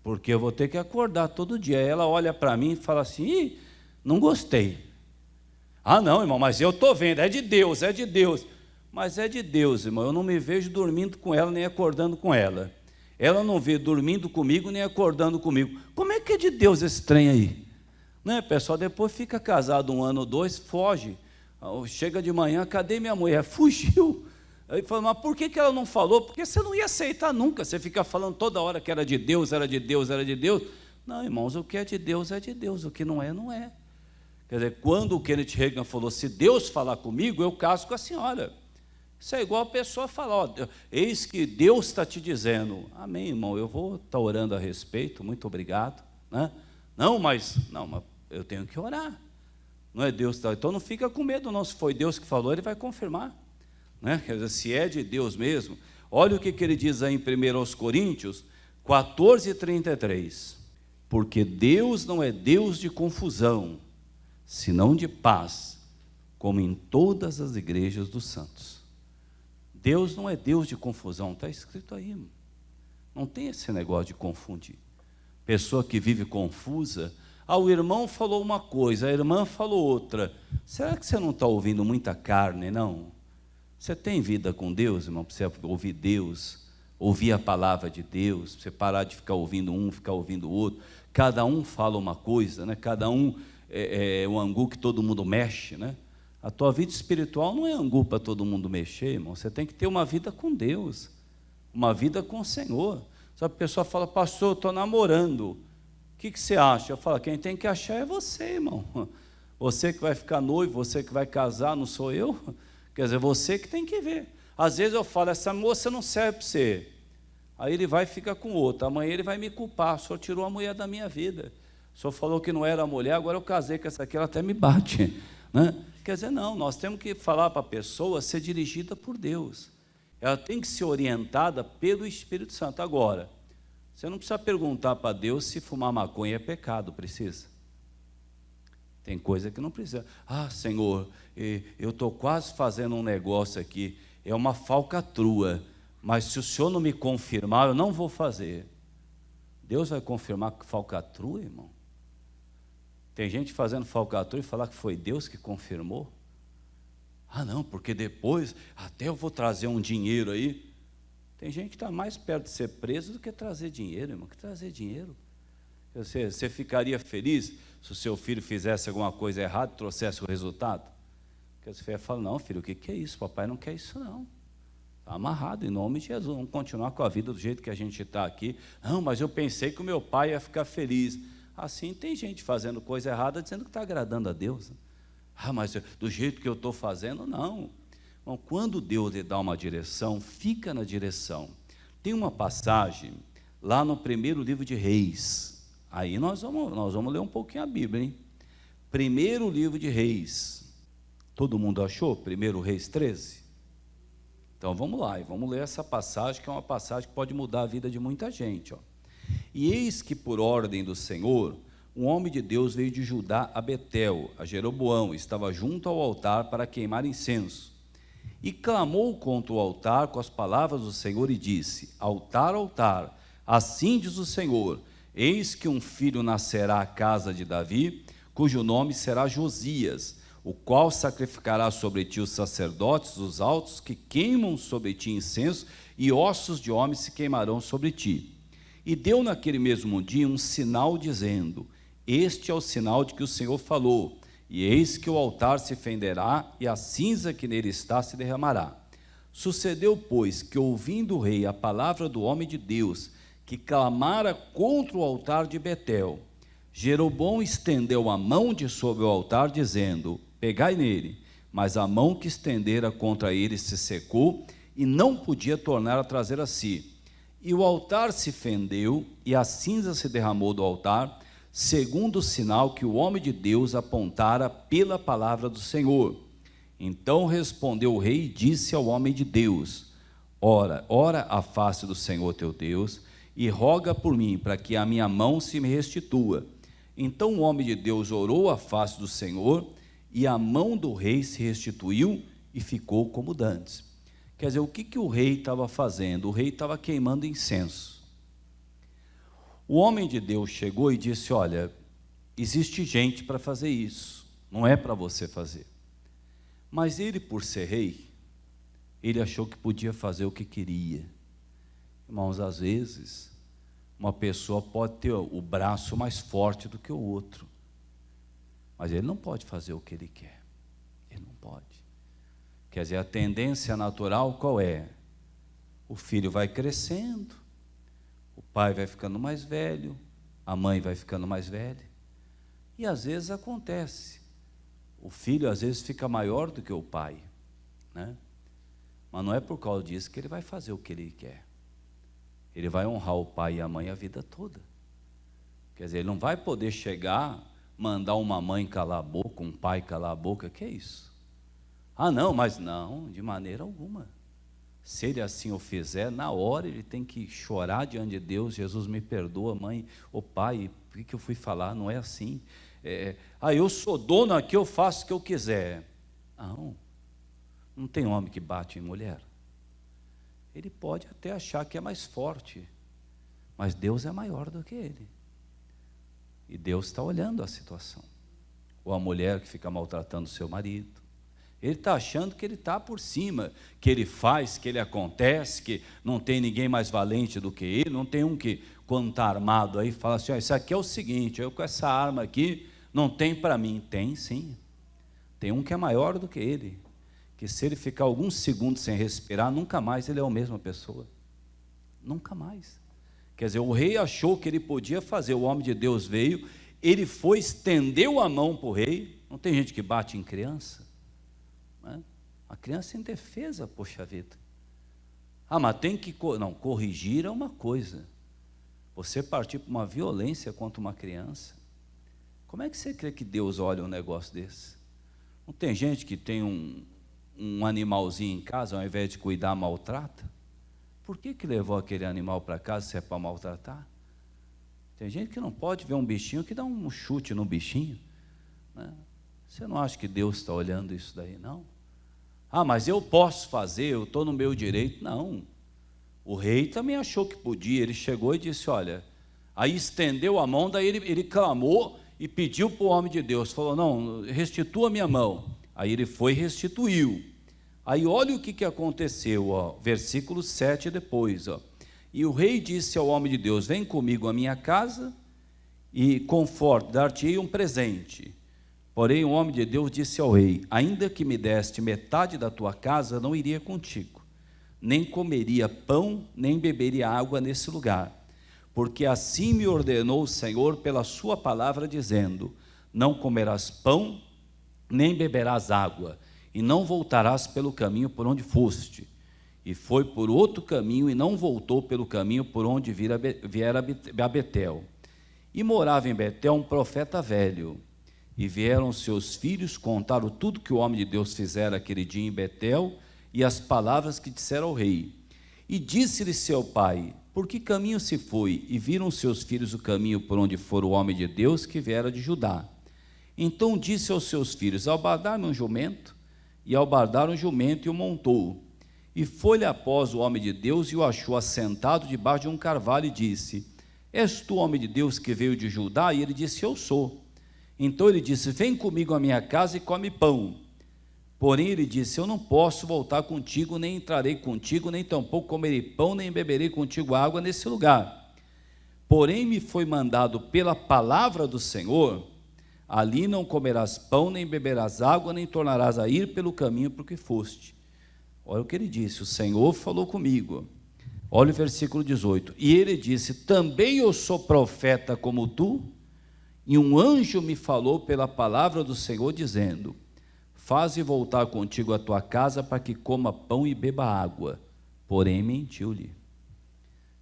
porque eu vou ter que acordar todo dia. Aí ela olha para mim e fala assim, não gostei. Não, irmão, mas eu estou vendo, é de Deus, é de Deus. Mas é de Deus, irmão, eu não me vejo dormindo com ela, nem acordando com ela. Ela não vê dormindo comigo, nem acordando comigo. Como é que é de Deus esse trem aí? Né, pessoal, depois fica casado 1 ano ou 2, foge. Chega de manhã, cadê minha mulher? Fugiu. Aí fala, mas por que ela não falou? Porque você não ia aceitar nunca, você fica falando toda hora que era de Deus, era de Deus, era de Deus. Não, irmãos, o que é de Deus é de Deus, o que não é, não é. Quer dizer, quando o Kenneth Hagin falou, se Deus falar comigo, eu caso com a senhora. Isso é igual a pessoa falar, eis que Deus está te dizendo. Amém, irmão, eu vou estar orando a respeito, muito obrigado. Né? Não, mas eu tenho que orar. Não é Deus, então não fica com medo não, se foi Deus que falou, Ele vai confirmar. Né? Quer dizer, se é de Deus mesmo, olha o que ele diz aí em 1 Coríntios 14:33. Porque Deus não é Deus de confusão, senão de paz, como em todas as igrejas dos santos. Deus não é Deus de confusão, está escrito aí. Não tem esse negócio de confundir. Pessoa que vive confusa, o irmão falou uma coisa, a irmã falou outra. Será que você não está ouvindo muita carne, não? Você tem vida com Deus, irmão, para você ouvir Deus, ouvir a palavra de Deus, para você parar de ficar ouvindo um, ficar ouvindo o outro. Cada um fala uma coisa, né? Cada um é um angu que todo mundo mexe, né? A tua vida espiritual não é angu para todo mundo mexer, irmão. Você tem que ter uma vida com Deus, uma vida com o Senhor. Sabe, a pessoa fala, pastor, eu estou namorando. O que você acha? Eu falo, quem tem que achar é você, irmão. Você que vai ficar noivo, você que vai casar, não sou eu. Quer dizer, você que tem que ver. Às vezes eu falo, essa moça não serve para você. Aí ele vai e fica com outra. Amanhã ele vai me culpar, o senhor tirou a mulher da minha vida. O senhor falou que não era a mulher, agora eu casei com essa aqui, ela até me bate. Né? Quer dizer, não, nós temos que falar para a pessoa ser dirigida por Deus. Ela tem que ser orientada pelo Espírito Santo. Agora, você não precisa perguntar para Deus se fumar maconha é pecado, precisa? Tem coisa que não precisa. Senhor, eu estou quase fazendo um negócio aqui, é uma falcatrua, mas se o Senhor não me confirmar, eu não vou fazer. Deus vai confirmar que falcatrua, irmão? Tem gente fazendo falcatrua e falar que foi Deus que confirmou? Não, porque depois até eu vou trazer um dinheiro aí. Tem gente que está mais perto de ser preso do que trazer dinheiro, irmão. Que trazer dinheiro? Você ficaria feliz se o seu filho fizesse alguma coisa errada e trouxesse o resultado? Porque você fala, não, filho, o que é isso? Papai não quer isso, não. Está amarrado, em nome de Jesus. Vamos continuar com a vida do jeito que a gente está aqui. Não, mas eu pensei que o meu pai ia ficar feliz. Assim tem gente fazendo coisa errada, dizendo que está agradando a Deus. Mas do jeito que eu estou fazendo, não. Bom, quando Deus lhe dá uma direção, fica na direção. Tem uma passagem lá no primeiro livro de Reis. Aí nós vamos ler um pouquinho a Bíblia, hein? Primeiro livro de Reis. Todo mundo achou? Primeiro Reis 13? Então vamos lá, e vamos ler essa passagem, que é uma passagem que pode mudar a vida de muita gente. E eis que por ordem do Senhor, um homem de Deus veio de Judá a Betel, a Jeroboão, estava junto ao altar para queimar incenso. E clamou contra o altar com as palavras do Senhor e disse, altar, altar, assim diz o Senhor, eis que um filho nascerá à casa de Davi, cujo nome será Josias, o qual sacrificará sobre ti os sacerdotes, os altos, que queimam sobre ti incenso, e ossos de homens se queimarão sobre ti. E deu naquele mesmo dia um sinal dizendo, este é o sinal de que o Senhor falou, e eis que o altar se fenderá, e a cinza que nele está se derramará. Sucedeu, pois, que ouvindo o rei a palavra do homem de Deus, que clamara contra o altar de Betel, Jeroboão estendeu a mão de sobre o altar, dizendo, pegai nele, mas a mão que estendera contra ele se secou, e não podia tornar a trazer a si. E o altar se fendeu, e a cinza se derramou do altar, segundo o sinal que o homem de Deus apontara pela palavra do Senhor. Então respondeu o rei e disse ao homem de Deus: ora a face do Senhor teu Deus, e roga por mim, para que a minha mão se me restitua. Então o homem de Deus orou a face do Senhor, e a mão do rei se restituiu e ficou como dantes. Quer dizer, o que o rei estava fazendo? O rei estava queimando incenso. O homem de Deus chegou e disse: olha, existe gente para fazer isso, não é para você fazer. Mas ele, por ser rei, ele achou que podia fazer o que queria. Irmãos, às vezes, uma pessoa pode ter o braço mais forte do que o outro, mas ele não pode fazer o que ele quer. Ele não pode. Quer dizer, a tendência natural qual é? O filho vai crescendo, o pai vai ficando mais velho, a mãe vai ficando mais velha, e às vezes acontece, o filho às vezes fica maior do que o pai, né? Mas não é por causa disso que ele vai fazer o que ele quer. Ele vai honrar o pai e a mãe a vida toda. Quer dizer, ele não vai poder chegar, mandar uma mãe calar a boca, um pai calar a boca. Que é isso? Ah, não, mas não, de maneira alguma. Se ele assim o fizer, na hora ele tem que chorar diante de Deus: Jesus, me perdoa, mãe, ô pai, por que eu fui falar? Não é assim. Eu sou dono aqui, eu faço o que eu quiser. Não tem homem que bate em mulher. Ele pode até achar que é mais forte, mas Deus é maior do que ele. E Deus está olhando a situação. Ou a mulher que fica maltratando o seu marido, ele está achando que ele está por cima, que ele faz, que ele acontece, que não tem ninguém mais valente do que ele. Não tem um que, quando está armado aí, fala assim: isso aqui é o seguinte, eu com essa arma aqui, não tem para mim. Tem sim, tem um que é maior do que ele, que se ele ficar alguns segundos sem respirar, nunca mais ele é a mesma pessoa, nunca mais. Quer dizer, o rei achou que ele podia fazer, o homem de Deus veio, ele foi, estendeu a mão para o rei. Não tem gente que bate em criança, né? A criança é indefesa, poxa vida. Mas tem que, não, corrigir é uma coisa, você partir para uma violência contra uma criança, como é que você crê que Deus olha um negócio desse? Não tem gente que tem um animalzinho em casa, ao invés de cuidar, maltrata? Por que levou aquele animal para casa se é para maltratar? Tem gente que não pode ver um bichinho que dá um chute no bichinho, né? Você não acha que Deus está olhando isso daí, não? Mas eu posso fazer, eu estou no meu direito. Não, o rei também achou que podia. Ele chegou e disse: olha, aí estendeu a mão, daí ele clamou e pediu para o homem de Deus, falou: não, restitua a minha mão. Aí ele foi e restituiu. Aí olha o que aconteceu, versículo 7 depois. E o rei disse ao homem de Deus: vem comigo à minha casa e conforto, dar-te-ei um presente. Porém o homem de Deus disse ao rei: ainda que me deste metade da tua casa, não iria contigo, nem comeria pão, nem beberia água nesse lugar, porque assim me ordenou o Senhor pela sua palavra, dizendo: não comerás pão, nem beberás água, e não voltarás pelo caminho por onde foste. E foi por outro caminho, e não voltou pelo caminho por onde viera a Betel. E morava em Betel um profeta velho. E vieram seus filhos, contaram tudo que o homem de Deus fizera aquele dia em Betel, e as palavras que dissera ao rei. E disse-lhe seu pai: por que caminho se foi? E viram seus filhos o caminho por onde fora o homem de Deus, que viera de Judá. Então disse aos seus filhos: albardai-me um jumento. E albardaram o jumento e o montou. E foi-lhe após o homem de Deus, e o achou assentado debaixo de um carvalho, e disse: és tu o homem de Deus que veio de Judá? E ele disse: eu sou. Então ele disse: vem comigo à minha casa e come pão. Porém ele disse: eu não posso voltar contigo, nem entrarei contigo, nem tampouco comerei pão, nem beberei contigo água nesse lugar. Porém me foi mandado pela palavra do Senhor: ali não comerás pão, nem beberás água, nem tornarás a ir pelo caminho por que foste. Olha o que ele disse: o Senhor falou comigo. Olha o versículo 18. E ele disse: também eu sou profeta como tu, e um anjo me falou pela palavra do Senhor, dizendo: faze voltar contigo a tua casa, para que coma pão e beba água. Porém mentiu-lhe.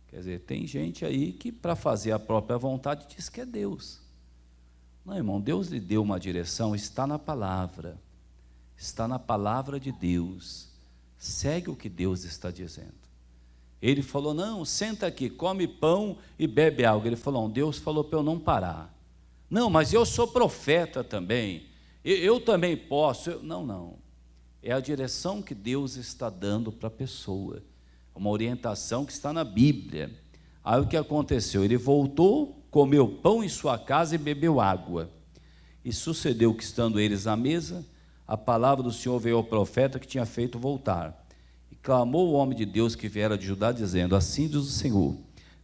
Quer dizer, tem gente aí que, para fazer a própria vontade, diz que é Deus. Não, irmão, Deus lhe deu uma direção, está na palavra, está na palavra de Deus. Segue o que Deus está dizendo. Ele falou, não, senta aqui, come pão e bebe água. Ele falou, não, Deus falou para eu não parar. Não, mas eu sou profeta também, eu também posso. Não, é a direção que Deus está dando para a pessoa, uma orientação que está na Bíblia. Aí o que aconteceu? Ele voltou, comeu pão em sua casa e bebeu água. E sucedeu que, estando eles à mesa, a palavra do Senhor veio ao profeta que tinha feito voltar. E clamou o homem de Deus que viera de Judá, dizendo, assim diz o Senhor,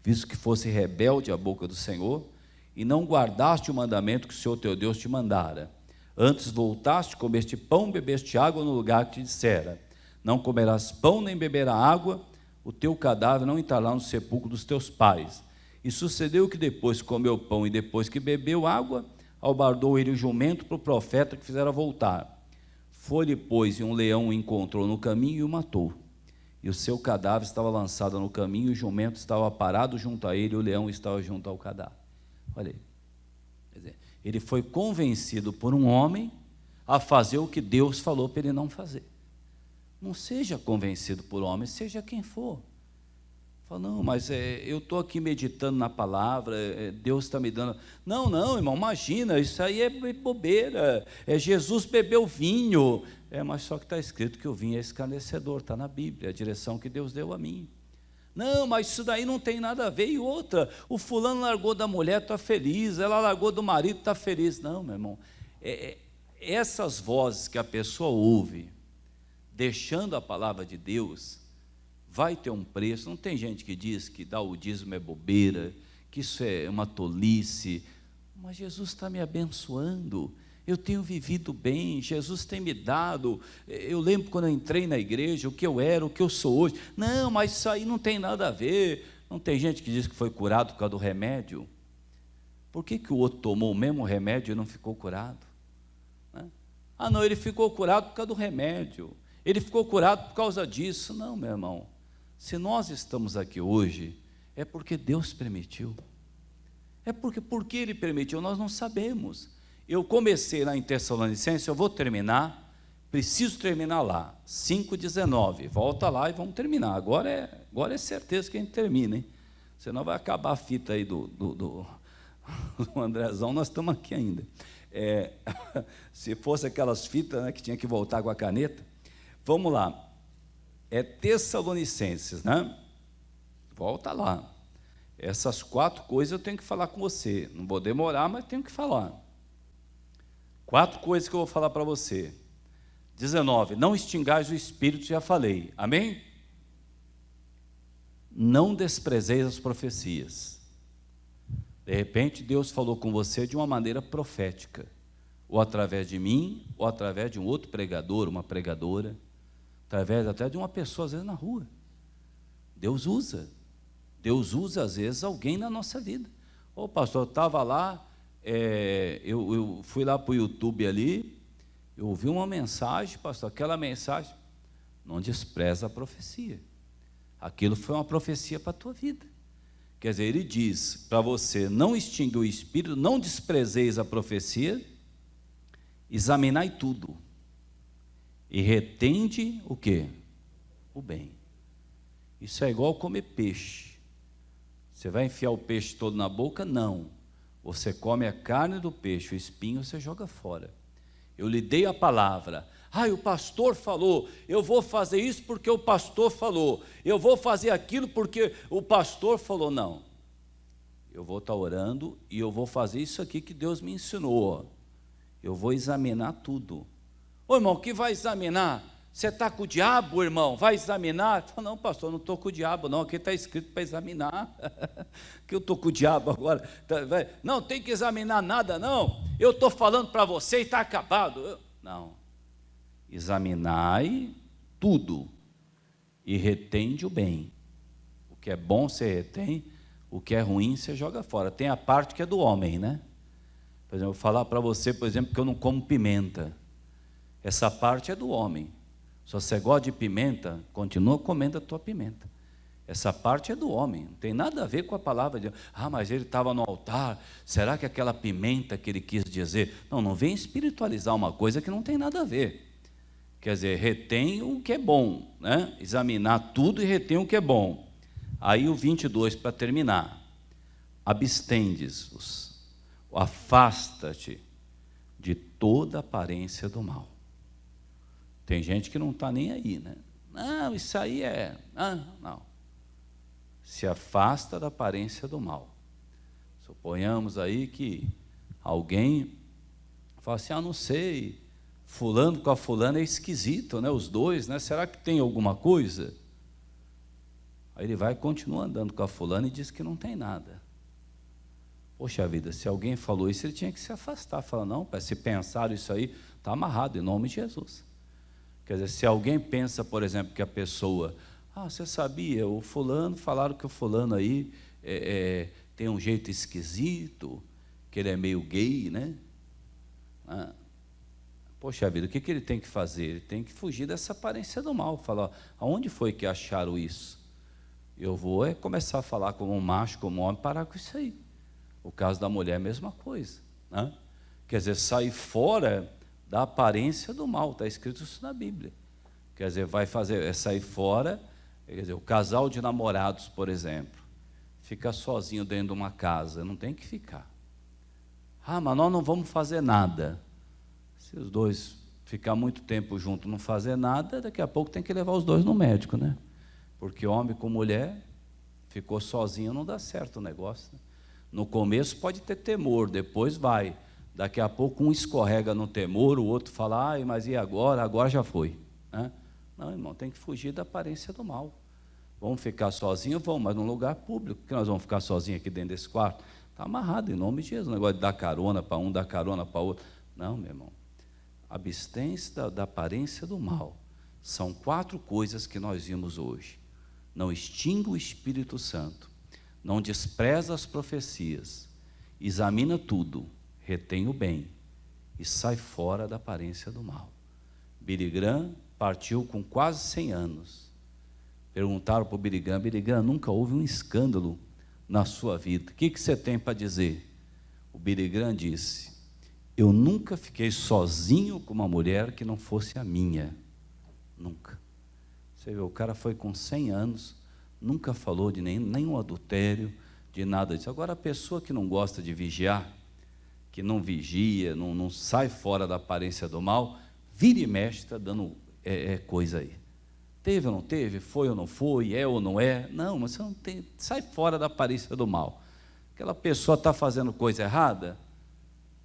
visto que fosse rebelde à boca do Senhor, e não guardaste o mandamento que o Senhor teu Deus te mandara, antes voltaste, comeste pão, bebeste água no lugar que te dissera, não comerás pão nem beberás água, o teu cadáver não entrará no sepulcro dos teus pais. E sucedeu que depois que comeu pão e depois que bebeu água, albardou ele o jumento para o profeta que fizera voltar. Foi-lhe, pois, e um leão o encontrou no caminho e o matou. E o seu cadáver estava lançado no caminho, e o jumento estava parado junto a ele, e o leão estava junto ao cadáver. Olha aí. Quer dizer, ele foi convencido por um homem a fazer o que Deus falou para ele não fazer. Não seja convencido por homem, seja quem for. Fala, não, mas eu estou aqui meditando na palavra, Deus está me dando. Não, irmão, imagina, isso aí é bobeira. Jesus bebeu vinho. Mas só que está escrito que o vinho é escarnecedor, está na Bíblia, a direção que Deus deu a mim. Não, mas isso daí não tem nada a ver. E outra, o fulano largou da mulher, está feliz, ela largou do marido, está feliz. Não, meu irmão, essas vozes que a pessoa ouve, deixando a palavra de Deus, vai ter um preço. Não tem gente que diz que dar o dízimo é bobeira, que isso é uma tolice, mas Jesus está me abençoando, eu tenho vivido bem, Jesus tem me dado. Eu lembro quando eu entrei na igreja, o que eu era, o que eu sou hoje. Não, mas isso aí não tem nada a ver. Não tem gente que diz que foi curado por causa do remédio? Por que o outro tomou o mesmo remédio e não ficou curado? Não, ele ficou curado por causa do remédio, ele ficou curado por causa disso. Não, meu irmão, se nós estamos aqui hoje, é porque Deus permitiu. Porque Ele permitiu, nós não sabemos. Eu comecei lá em Tessalonicenses, eu vou terminar, preciso terminar lá, 5:19, volta lá e vamos terminar. Agora é certeza que a gente termina, hein? Senão vai acabar a fita aí do Andrezão, nós estamos aqui ainda. Se fosse aquelas fitas, né, que tinha que voltar com a caneta. Vamos lá, Tessalonicenses, né? Volta lá. Essas 4 coisas eu tenho que falar com você, não vou demorar, mas tenho que falar. 4 coisas que eu vou falar para você. 19, não extingais o espírito, já falei, amém? Não desprezeis as profecias. De repente Deus falou com você de uma maneira profética, ou através de mim, ou através de um outro pregador, uma pregadora, através até de uma pessoa, às vezes na rua. Deus usa às vezes alguém na nossa vida. Ô pastor, eu estava lá, eu fui lá para o YouTube ali, eu ouvi uma mensagem, pastor, aquela mensagem, não despreza a profecia, aquilo foi uma profecia para a tua vida. Quer dizer, ele diz para você, não extingue o espírito, não desprezeis a profecia, examinai tudo, e retende o quê? O bem. Isso é igual comer peixe. Você vai enfiar o peixe todo na boca? Não. Você come a carne do peixe, o espinho você joga fora. Eu lhe dei a palavra. O pastor falou, eu vou fazer isso porque o pastor falou, eu vou fazer aquilo porque o pastor falou. Não. Eu vou estar orando e eu vou fazer isso aqui que Deus me ensinou. Eu vou examinar tudo. Ô irmão, o que vai examinar? Você está com o diabo, irmão? Vai examinar? Fala, não, pastor, não estou com o diabo, não. Aqui está escrito para examinar. Que eu estou com o diabo agora. Não, tem que examinar nada, não. Eu estou falando para você e está acabado. Não. Examinai tudo e retende o bem. O que é bom você retém, o que é ruim você joga fora. Tem a parte que é do homem, né? Por exemplo, eu vou falar para você, por exemplo, que eu não como pimenta. Essa parte é do homem. Se você gosta de pimenta, continua comendo a tua pimenta. Essa parte é do homem, não tem nada a ver com a palavra de Deus. Mas ele estava no altar, será que aquela pimenta que ele quis dizer? Não vem espiritualizar uma coisa que não tem nada a ver. Quer dizer, retém o que é bom, né? Examinar tudo e retém o que é bom. Aí o 22 para terminar. Abstendes-vos, afasta-te de toda aparência do mal. Tem gente que não está nem aí, né? Não, isso aí é... não. Se afasta da aparência do mal. Suponhamos aí que alguém fala assim, não sei, fulano com a fulana é esquisito, né? Os dois, né? Será que tem alguma coisa? Aí ele vai e continua andando com a fulana e diz que não tem nada. Poxa vida, se alguém falou isso, ele tinha que se afastar. Fala, não, se pensaram isso aí, está amarrado, em nome de Jesus. Quer dizer, se alguém pensa, por exemplo, que a pessoa, você sabia, o fulano, falaram que o fulano aí tem um jeito esquisito, que ele é meio gay, né? Poxa vida, o que ele tem que fazer? Ele tem que fugir dessa aparência do mal. Falar, aonde foi que acharam isso? Eu vou começar a falar como um macho, como um homem, parar com isso aí. O caso da mulher é a mesma coisa, né? Quer dizer, sair fora da aparência do mal, está escrito isso na Bíblia. Quer dizer, sair fora, quer dizer, o casal de namorados, por exemplo, fica sozinho dentro de uma casa, não tem que ficar. Mas nós não vamos fazer nada. Se os dois ficar muito tempo juntos, não fazer nada, daqui a pouco tem que levar os dois no médico, né? Porque homem com mulher, ficou sozinho, não dá certo o negócio, né? No começo pode ter temor, depois vai. Daqui a pouco um escorrega no temor, o outro fala, mas e agora? Agora já foi, né? Não, irmão, tem que fugir da aparência do mal. Vamos ficar sozinhos? Vamos, mas num lugar público, que nós vamos ficar sozinhos aqui dentro desse quarto? Está amarrado, em nome de Jesus, o negócio de dar carona para um, dar carona para outro. Não, meu irmão, abstém-se da aparência do mal. São 4 coisas que nós vimos hoje. Não extingue o Espírito Santo, não despreza as profecias, examina tudo, retém o bem e sai fora da aparência do mal. Billy Graham partiu com quase 100 anos. Perguntaram para o Billy Graham, nunca houve um escândalo na sua vida. O que você tem para dizer? O Billy Graham disse, eu nunca fiquei sozinho com uma mulher que não fosse a minha. Nunca. Você vê, o cara foi com 100 anos, nunca falou de nenhum adultério, de nada disso. Agora, a pessoa que não gosta de vigiar, que não vigia, não sai fora da aparência do mal, vira e mexe, está dando coisa aí. Teve ou não teve? Foi ou não foi? É ou não é? Não, mas você não tem, sai fora da aparência do mal. Aquela pessoa está fazendo coisa errada,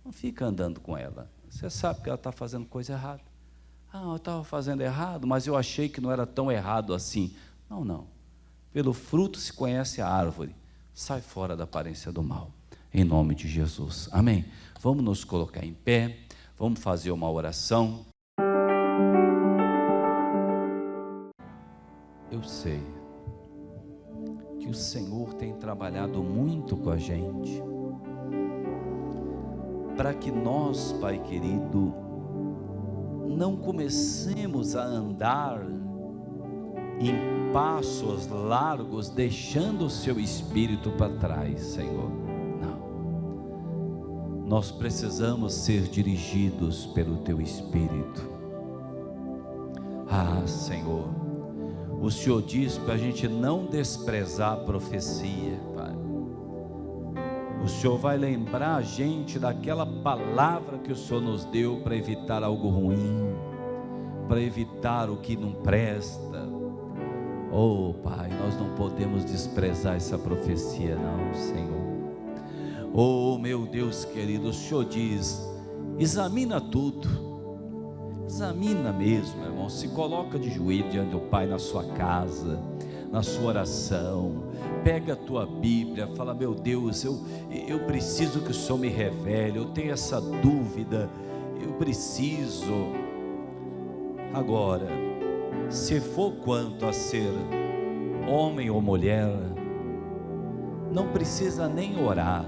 não fica andando com ela. Você sabe que ela está fazendo coisa errada. Eu estava fazendo errado, mas eu achei que não era tão errado assim. Não. Pelo fruto se conhece a árvore. Sai fora da aparência do mal. Em nome de Jesus. Amém? Vamos nos colocar em pé. Vamos fazer uma oração. Eu sei que o Senhor tem trabalhado muito com a gente, para que nós, Pai querido, não comecemos a andar em passos largos, deixando o Seu Espírito para trás, Senhor. Não. Nós precisamos ser dirigidos pelo Teu Espírito. Senhor, o Senhor diz para a gente não desprezar a profecia, Pai. O Senhor vai lembrar a gente daquela palavra que o Senhor nos deu para evitar algo ruim, para evitar o que não presta. Pai, nós não podemos desprezar essa profecia não, Senhor. Meu Deus querido, o Senhor diz, examina tudo. Examina mesmo, irmão, se coloca de joelho diante do Pai na sua casa, na sua oração, pega a tua Bíblia, fala, meu Deus, eu preciso que o Senhor me revele, eu tenho essa dúvida, eu preciso. Agora, se for quanto a ser homem ou mulher, não precisa nem orar,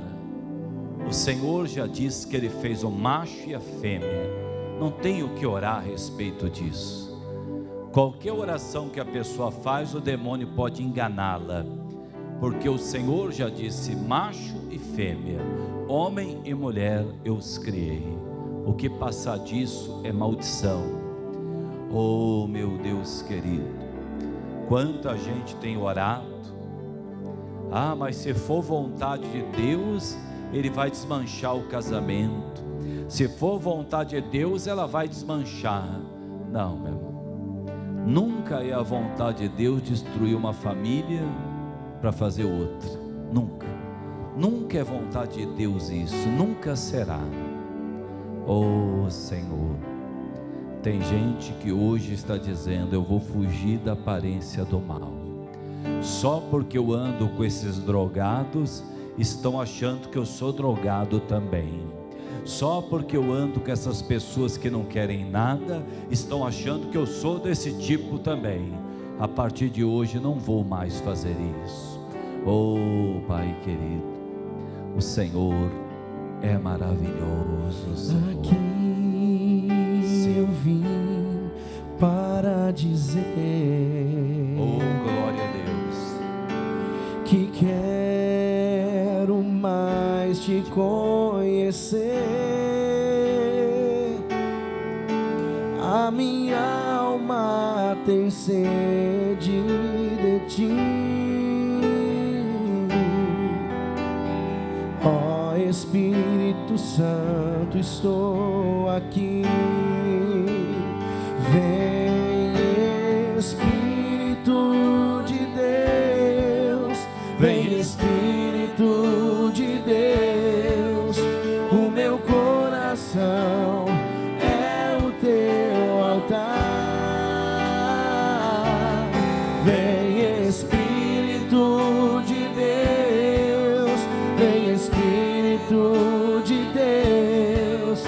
o Senhor já disse que Ele fez o macho e a fêmea, não tem o que orar a respeito disso. Qualquer oração que a pessoa faz, o demônio pode enganá-la, porque o Senhor já disse, macho e fêmea, homem e mulher eu os criei, o que passar disso é maldição. Oh, meu Deus querido, quanta gente tem orado. Ah, mas se for vontade de Deus, Ele vai desmanchar o casamento. Se for vontade de Deus, ela vai desmanchar. Não, meu irmão, nunca é a vontade de Deus destruir uma família para fazer outra. Nunca. Nunca é vontade de Deus isso, nunca será. Oh Senhor, tem gente que hoje está dizendo: eu vou fugir da aparência do mal. Só porque eu ando com esses drogados, estão achando que eu sou drogado também. Só porque eu ando com essas pessoas que não querem nada, estão achando que eu sou desse tipo também. A partir de hoje não vou mais fazer isso. Oh Pai querido, o Senhor é maravilhoso, Senhor. Aqui eu vim para dizer, oh glória a Deus, que quero mais te conhecer. A minha alma tem sede de ti. Ó Espírito Santo, estou aqui. Vem Espírito de Deus, vem Espírito de Deus. O meu coração é o teu altar. Vem Espírito de Deus, vem Espírito de Deus.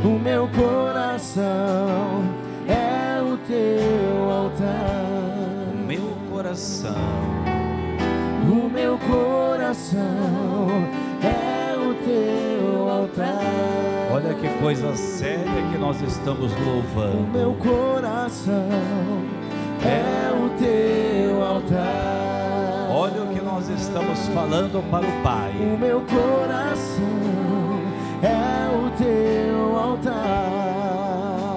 O meu coração é o teu altar. o meu coração, O meu coração é o teu altar. olha que coisa séria que nós estamos louvando. O meu coração é o teu altar. Olha o que nós estamos falando para o Pai. O meu coração é o teu altar.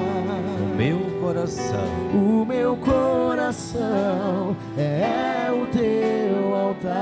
O meu coração, O meu coração é o teu altar.